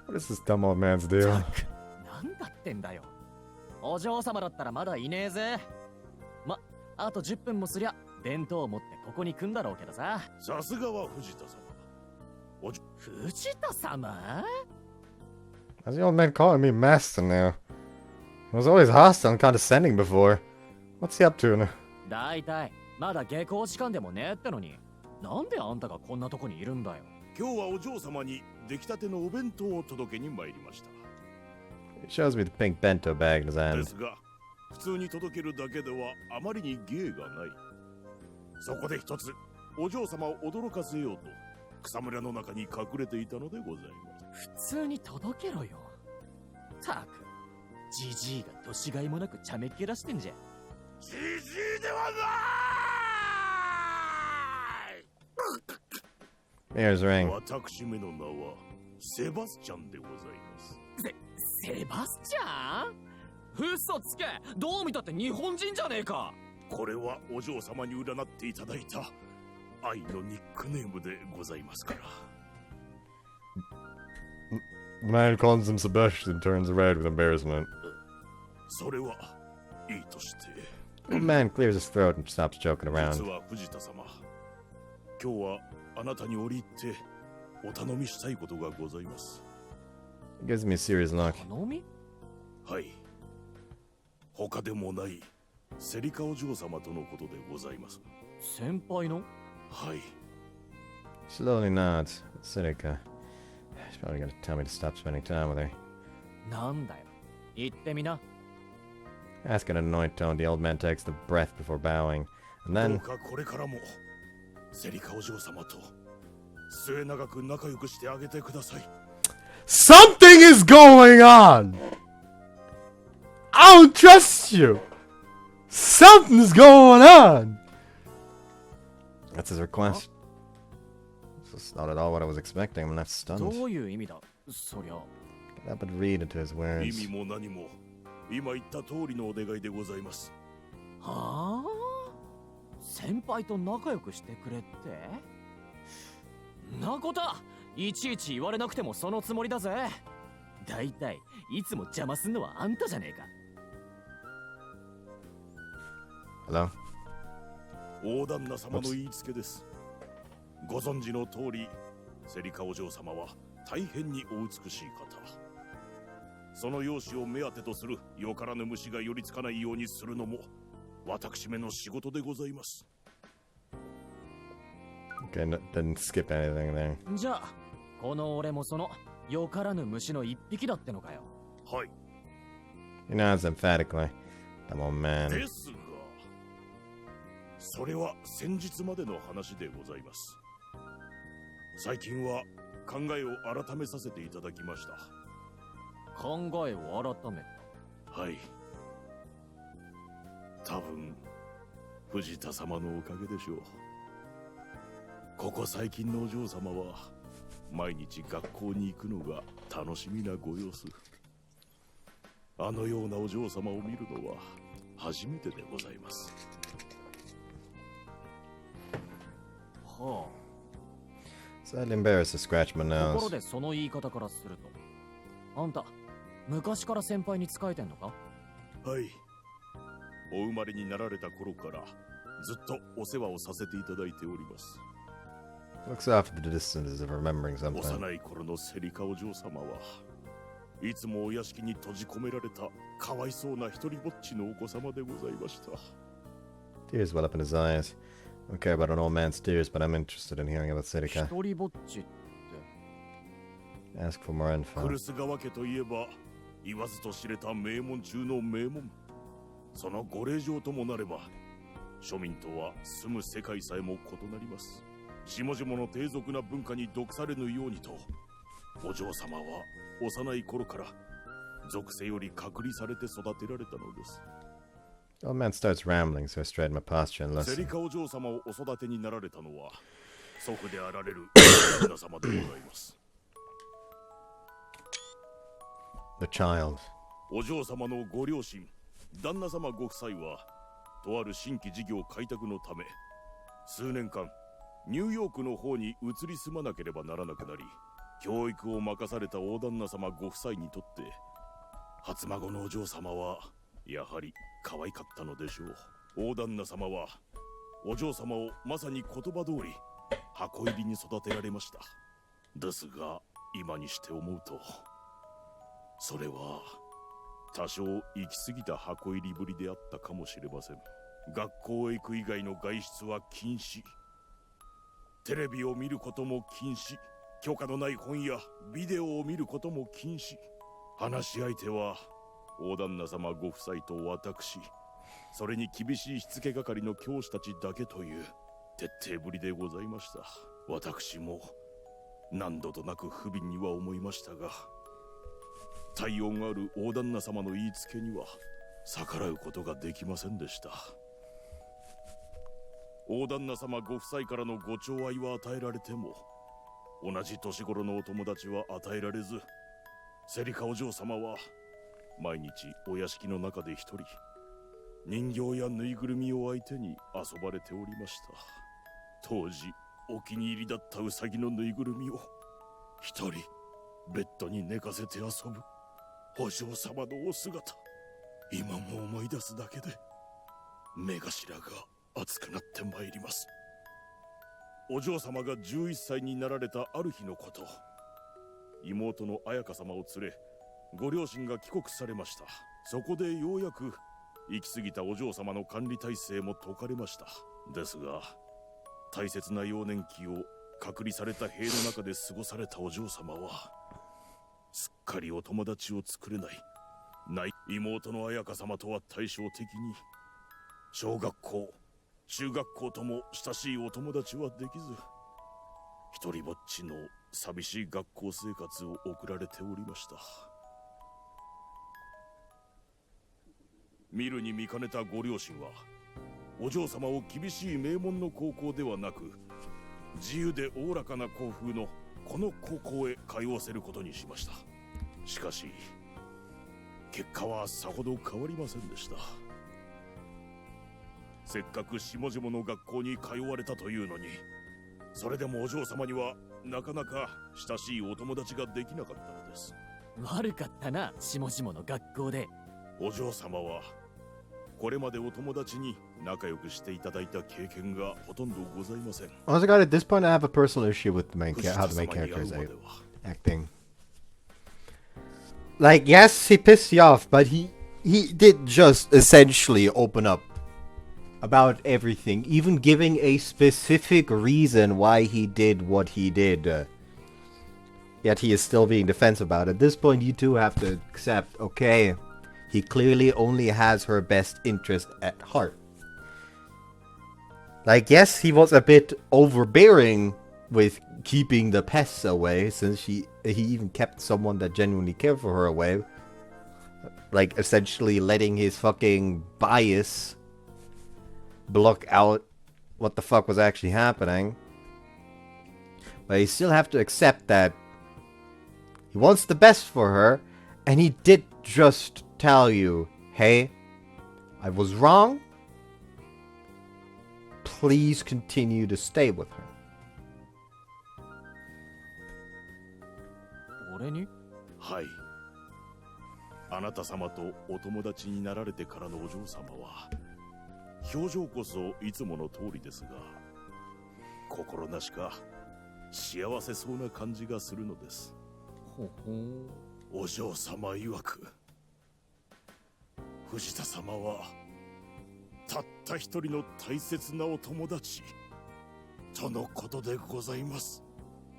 What is this dumb old man's deal? なんだってんだよお嬢様だったらまだいねえぜま、あと10分もすりゃ弁当を持ってここに来んだろうけどささすがは藤田様藤田様 How's the old man calling me master now? He was always hostile and condescending before. What's he up to now? だいたいまだ下校時間でもねえってのになんであんたがこんなとこにいるんだよ今日はお嬢様に出来たてのお弁当を届けに参りました He shows me the pink bento bag in his で hand. すが普通に届けるだけではあまりに芸がないそこで一つお嬢様を驚かせようと草むらの中に隠れていたのでございます普通に届けろよたくジジイが年がいもなくちゃめっ気出してんじゃんじじいではない Ears ring. 私めの名はセバスチャンでございますセバスチャン嘘つけどう見たって日本人じゃねえかこれはお嬢様に占っていただいた愛のニックネームでございますから The man calls him Sebastian turns red with embarrassment. それはいいとして The old man clears his throat and stops joking 実 around. は藤田様今日はあなたに折り入ってお頼みしたいことがございます He gives me a serious look. 頼みはい他でもないセリカお嬢様とのことでございます先輩のはい Slowly nods. Serika. She's probably gonna tell me to stop spending time with her. なんだよ。言ってみな。 Ask in an annoyed tone, the old man takes the breath before bowing, and ど then うかこれからもセリカお嬢様と末永く仲良くしてあげてください。 something is going on. I don't trust you. Something's going on. That's his request. This is not at all what I was expecting. I'm left ど stunned. ういう意味だそりゃ。 That would read into his 意 words. 味も何も今言った通りのお願いでございます。はあ先輩と仲良くしてくれってなこといちいち言われなくてもそのつもりだぜ。だいたいいつも邪魔すんのはあんたじゃねえか。 Hello? 大旦那様の言いつけです。ご存知の通りセリカお嬢様は大変にお美しい方。その容姿を目当てとするよからぬ虫が寄りつかないようにするのも私めの仕事でございます。 Okay, didn't skip anything there. じゃあこの俺もそのよからぬ虫の一匹だってのかよ。はい。 He nods emphatically. Come on, man. ですが、それは先日までの話でございます。最近は考えを改めさせていただきました。考えを改め。はい。多分藤田様のおかげでしょう。ここ最近のお嬢様は毎日学校に行くのが楽しみなご様子。あのようなお嬢様を見るのは初めてでございます。は Slightly embarrassed to scratch my あ。ところ nose. でその言い方からするとあんた昔から先輩に仕えてんのか。はい。お生まれになられた頃からずっとお世話をさせていただいております。 Looks off at the distance as if remembering something. 幼い頃のセリカお嬢様はいつもお屋敷に閉じ込められたかわいそうな一人ぼっちのお子様でございました。 Tears well up in his eyes. I don't care about an old man's tears, but I'm interested in hearing about 一 Serika. 人ぼっちって Ask for more ク info. ルス川家といえば言わずと知れた名門中の名門。そのご令嬢ともなれば庶民とは住む世界さえも異なります。下々の低俗な文化に毒されぬようにとお嬢様は幼い頃から属性より隔離されて育てられたのです。 The old man starts rambling, so I straighten my posture and セリ listen. カお嬢様をお育てになられたのは祖父であられる旦那様でございます。 The child. お嬢様のご両親、旦那様ご夫妻はとある新規事業開拓のため数年間ニューヨークの方に移り住まなければならなくなり、教育を任された大旦那様ご夫妻にとって初孫のお嬢様はやはり可愛かったのでしょう。大旦那様はお嬢様をまさに言葉通り箱入りに育てられました。ですが今にして思うとそれは多少行き過ぎた箱入りぶりであったかもしれません。学校へ行く以外の外出は禁止、テレビを見ることも禁止、許可のない本やビデオを見ることも禁止。話し相手は大旦那様ご夫妻と私、それに厳しいしつけ係の教師たちだけという徹底ぶりでございました。私も何度となく不憫には思いましたが、体温ある大旦那様の言いつけには逆らうことができませんでした。大旦那様ご夫妻からのご寵愛は与えられても同じ年頃のお友達は与えられず、セリカお嬢様は毎日お屋敷の中で一人人形やぬいぐるみを相手に遊ばれておりました。当時お気に入りだったウサギのぬいぐるみを一人ベッドに寝かせて遊ぶお嬢様のお姿、今も思い出すだけで目頭が熱くなってまいります。お嬢様が11歳になられたある日のこと、妹の彩香様を連れご両親が帰国されました。そこでようやく行き過ぎたお嬢様の管理体制も解かれました。ですが大切な幼年期を隔離された塀の中で過ごされたお嬢様はすっかりお友達を作れない。妹の彩香様とは対照的に、小学校、中学校とも親しいお友達はできず、一人ぼっちの寂しい学校生活を送られておりました。見るに見かねたご両親は、お嬢様を厳しい名門の高校ではなく、自由でおおらかな校風のこの高校へ通わせることにしました。しかし結果はさほど変わりませんでした。せっかく下々の学校に通われたというのに、それでもお嬢様にはなかなか親しいお友達ができなかったのです。悪かったな、下々の学校で。お嬢様はこれまでお友達に仲良くしていただいた経験がほとんどございません。Honestly, God, at this point, I have a personal issue with the how the main character is acting. Like, yes, he pissed you off, but he did just essentially open up about everything, even giving a specific reason why he did what he did. Yet he is still being defensive about it. At this point, you two have to accept, okay, he clearly only has her best interest at heart. Like, yes, he was a bit overbearing with keeping the pests away, since he even kept someone that genuinely cared for her away. Like, essentially letting his fucking bias block out what the fuck was actually happening. But you still have to accept that he wants the best for her, and he did just tell you, hey, I was wrong. Please continue to stay with her. 俺に？はい。あなた様とお友達になられてからのお嬢様は、表情こそいつもの通りですが、心なしか幸せそうな感じがするのです。ほほう。お嬢様曰く、藤田様はたった一人の大切なお友達とのことでございます。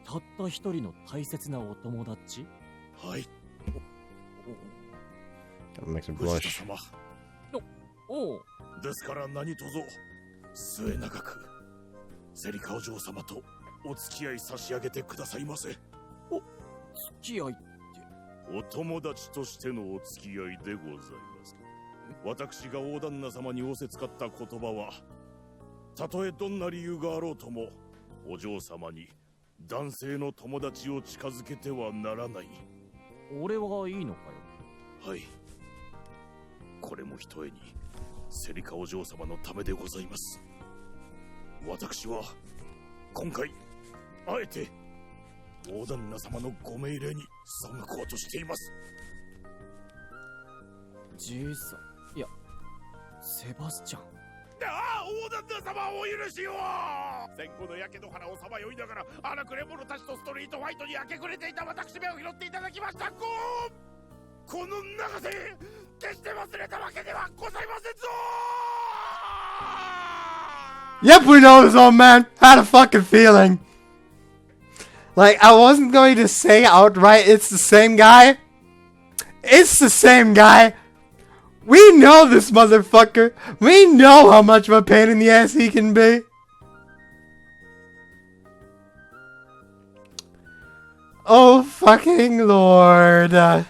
たった一人の大切なお友達？はい。Makes him 藤 blush. 田様。おう。ですから何卒末永くセリカお嬢様とお付き合い差し上げてくださいませ。付き合いってお友達としてのお付き合いでございます。私が大旦那様に仰せつかった言葉は、たとえどんな理由があろうともお嬢様に男性の友達を近づけてはならない。俺はいいのかよ。はい。これもひとえにセリカお嬢様のためでございます。私は今回あえて大旦那様のご命令に背こうとしています。じいさん、いや、セバスチャン。ああ、大旦那様お許しを。戦後の焼け野原をさまよいながら荒くれ者たちとストリートファイトに明け暮れていた私めを拾っていただきました。この長瀬決して忘れたわけではございませんぞ。 Yep, we know this old man. Had a fucking feeling. Like, I wasn't going to say outright it's the same guy. It's the same guy. We know this motherfucker. We know how much of a pain in the ass he can be. Oh, fucking Lord.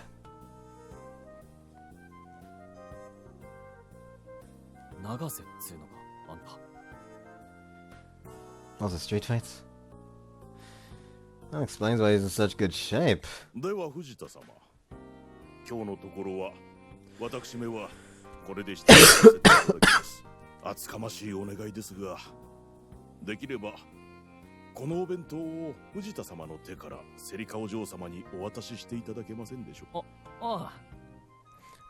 長瀬っつうのか、あんた。Also, street fights? That explains why he's in such good shape. では藤田様、今日のところは私めはこれで失礼させていただきます。厚かましいお願いですが、できればこのお弁当を藤田様の手からセリカお嬢様にお渡ししていただけませんでしょうか。あ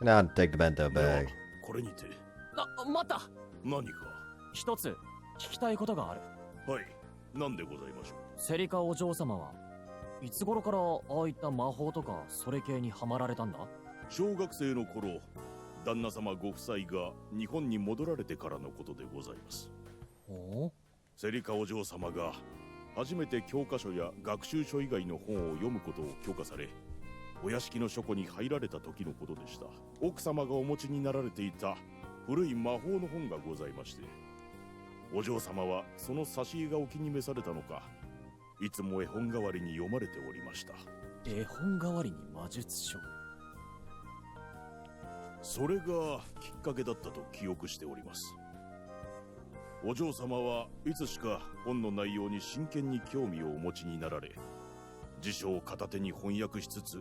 あ。Now take the bento では bag. これにて。待った。何か一つ聞きたいことがある。はい、何でございましょう。セリカお嬢様はいつ頃からああいった魔法とかそれ系にハマられたんだ？小学生の頃、旦那様ご夫妻が日本に戻られてからのことでございます。お？セリカお嬢様が初めて教科書や学習書以外の本を読むことを許可され、お屋敷の書庫に入られた時のことでした。奥様がお持ちになられていた古い魔法の本がございまして、お嬢様はその挿絵がお気に召されたのか、いつも絵本代わりに読まれておりました。絵本代わりに魔術書。それがきっかけだったと記憶しております。お嬢様はいつしか本の内容に真剣に興味をお持ちになられ、辞書を片手に翻訳しつつ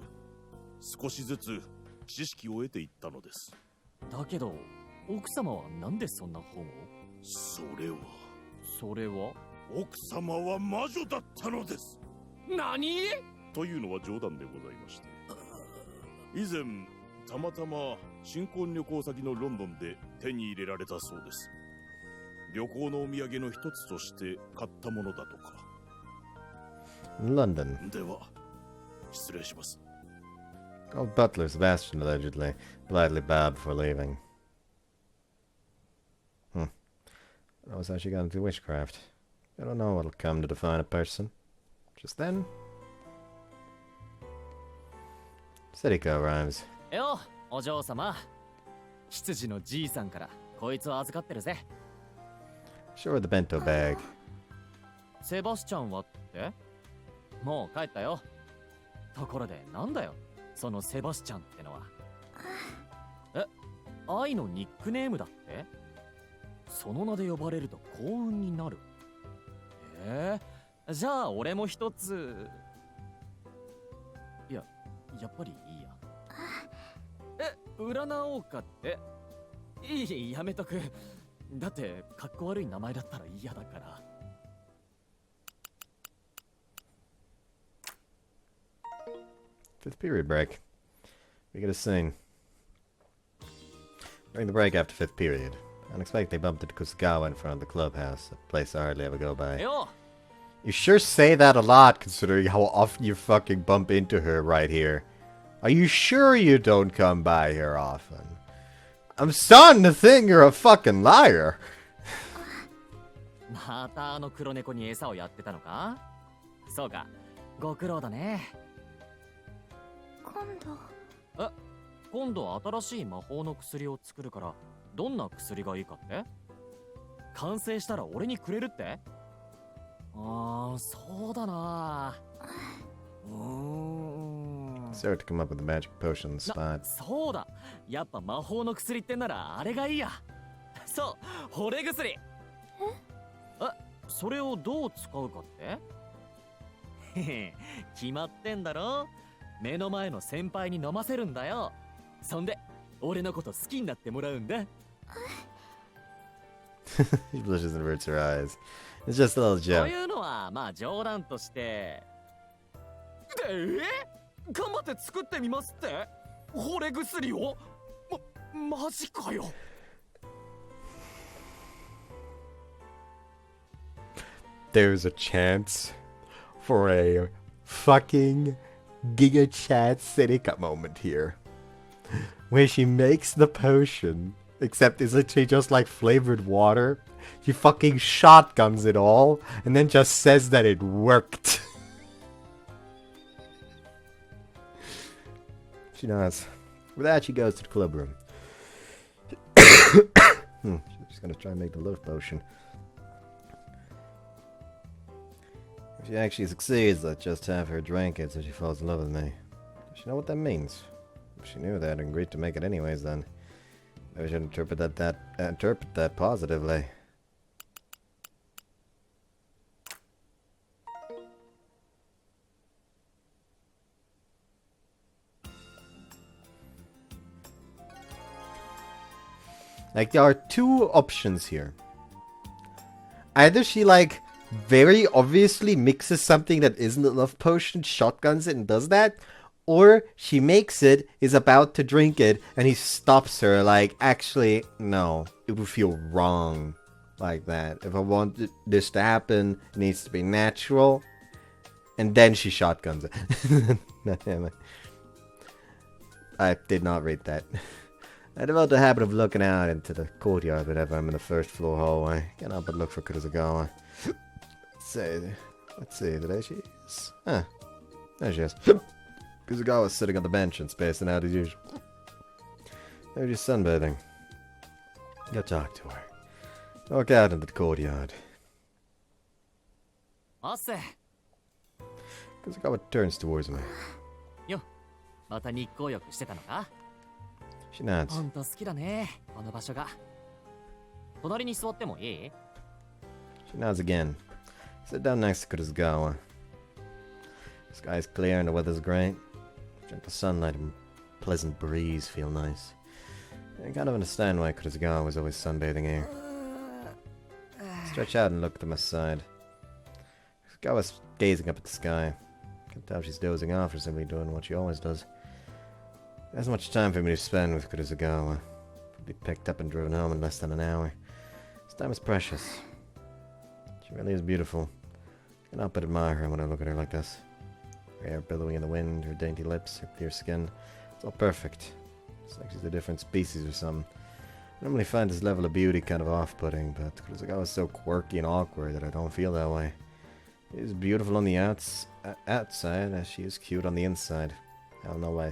少しずつ知識を得ていったのです。だけど奥様はなんでそんな本を？それは奥様は魔女だったのです。何？というのは冗談でございまして、以前たまたま新婚旅行先のロンドンで手に入れられたそうです。旅行のお土産の一つとして買ったものだとか。London. では失礼します。 Old butler Sebastian allegedly politely bowed before leaving. I was how she got into witchcraft. I don't know what'll come to define a person. Just then, Serika arrives. よ、お嬢様。執事のじいさんからこいつを預かってるぜ。Show her the bento bag. セバスチャンはって？もう帰ったよ。ところでなんだよ、そのセバスチャンってのは。え、愛のニックネームだって？その名で呼ばれると幸運になる。じゃあ俺も一つ。いや、やっぱりいいや。占おうかって？いい、やめとく。だってかっこ悪い名前だったら嫌だから。Fifth period break. We get a scene. During the break after fifth period, unexpectedly bumped into Kusagawa in front of the clubhouse, a place I hardly ever go by. Yo. You sure say that a lot, considering how often you fucking bump into her right here. Are you sure you don't come by here often? I'm starting to think you're a fucking liar. またあの黒猫に餌をやってたのか？そうか、ご苦労だね。今度新しい魔法の薬を作るから、どんな薬がいいかって？完成したら俺にくれるって？そうだな。Start to come up with a magic potion on the spot. そうだ、やっぱ魔法の薬ってんならあれがいいや。そう、惚れ薬。それをどう使うかって？へへ、決まってんだろ。目の前の先輩に飲ませるんだよ。そんで俺のこと好きになってもらうんだ。She blushes and averts her eyes. It's just a little そう joke. いうのはまあ冗談として。頑張って作ってみますって？惚れ薬を？マジかよ。There's a chance for a fucking Giga Chat Serika moment here. Where she makes the potion, except it's literally just like flavored water. She fucking shotguns it all, and then just says that it worked. She does. With that, she goes to the club room. She's gonna try and make the love potion. If she actually succeeds, I'll just have her drink it so she falls in love with me. Does she know what that means? If she knew that and agreed to make it anyways, then maybe I should interpret that positively. Like, there are two options here. Either she, like, very obviously mixes something that isn't a love potion, shotguns it, and does that. Or she makes it, is about to drink it, and he stops her, like, actually, no. It would feel wrong like that. If I want this to happen, it needs to be natural. And then she shotguns it. Damn it. I did not read that. I developed a habit of looking out into the courtyard whenever I'm in the first floor hallway. Can't help but look for Kusagawa. Let's see, today she is. Huh. There she is. Kuzugawa's sitting on the bench and spacing out as usual. Maybe just sunbathing. Go talk to her. Walk out into the courtyard. おっす。 Kuzugawa turns towards me. よ、また日光浴してたのか？ She nods. ほんと好きだね、この場所が。隣に座ってもいい？ She nods again. Sit down next to Kuzugawa. The sky's clear and the weather's great. Gentle sunlight and pleasant breeze feel nice. I kind of understand why Kuzugawa was always sunbathing here. Stretch out and look to my side. Kuzugawa's gazing up at the sky. Can't tell if she's dozing off or simply doing what she always does. There isn't much time for me to spend with Kuzugawa. I'll be picked up and driven home in less than an hour. This time is precious. She really is beautiful. I cannot but admire her when I look at her like this. Her hair billowing in the wind, her dainty lips, her clear skin. It's all perfect. It's like she's a different species or something. I normally find this level of beauty kind of off-putting, but Kuzugawa's so quirky and awkward that I don't feel that way. She is beautiful on the outside as she is cute on the inside. I don't know why I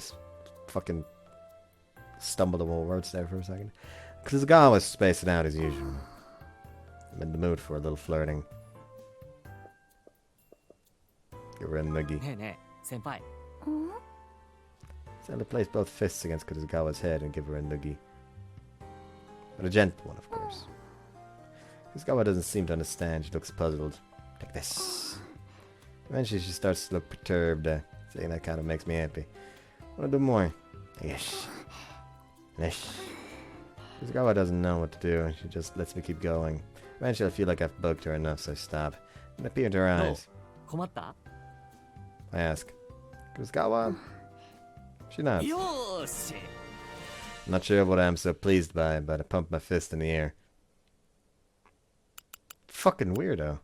fucking stumbled over words there for a second. Kuzugawa's spacing out as usual. I'm in the mood for a little flirting. Give her a noogie. ねえねえ、先輩。 Sally place both fists against Kuzugawa's head and give her a noogie. But a gentle one, of course. Kuzugawa doesn't seem to understand. She looks puzzled. Like this. Eventually she starts to look perturbed, saying that kind of makes me happy. Wanna do more? Yes. Yes. Kuzugawa doesn't know what to do. She just lets me keep going. Eventually I feel like I've bugged her enough, so I stop. And I peer into her eyes. 困った？ I ask, Kuzugawa? She nods. よーし。 I'm not sure what I'm so pleased by, but I pump my fist in the air. Fucking weirdo.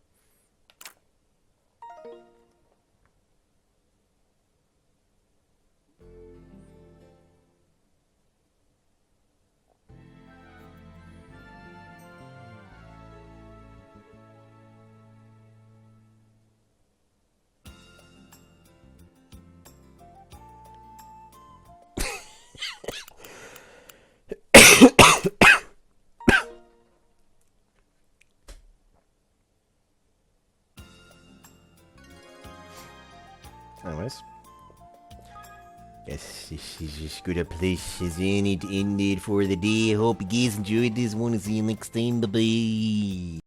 Anyways. Yes, this is as good a place as any to end it for the day. Hope you guys enjoyed this one and see you next time. Bye-bye.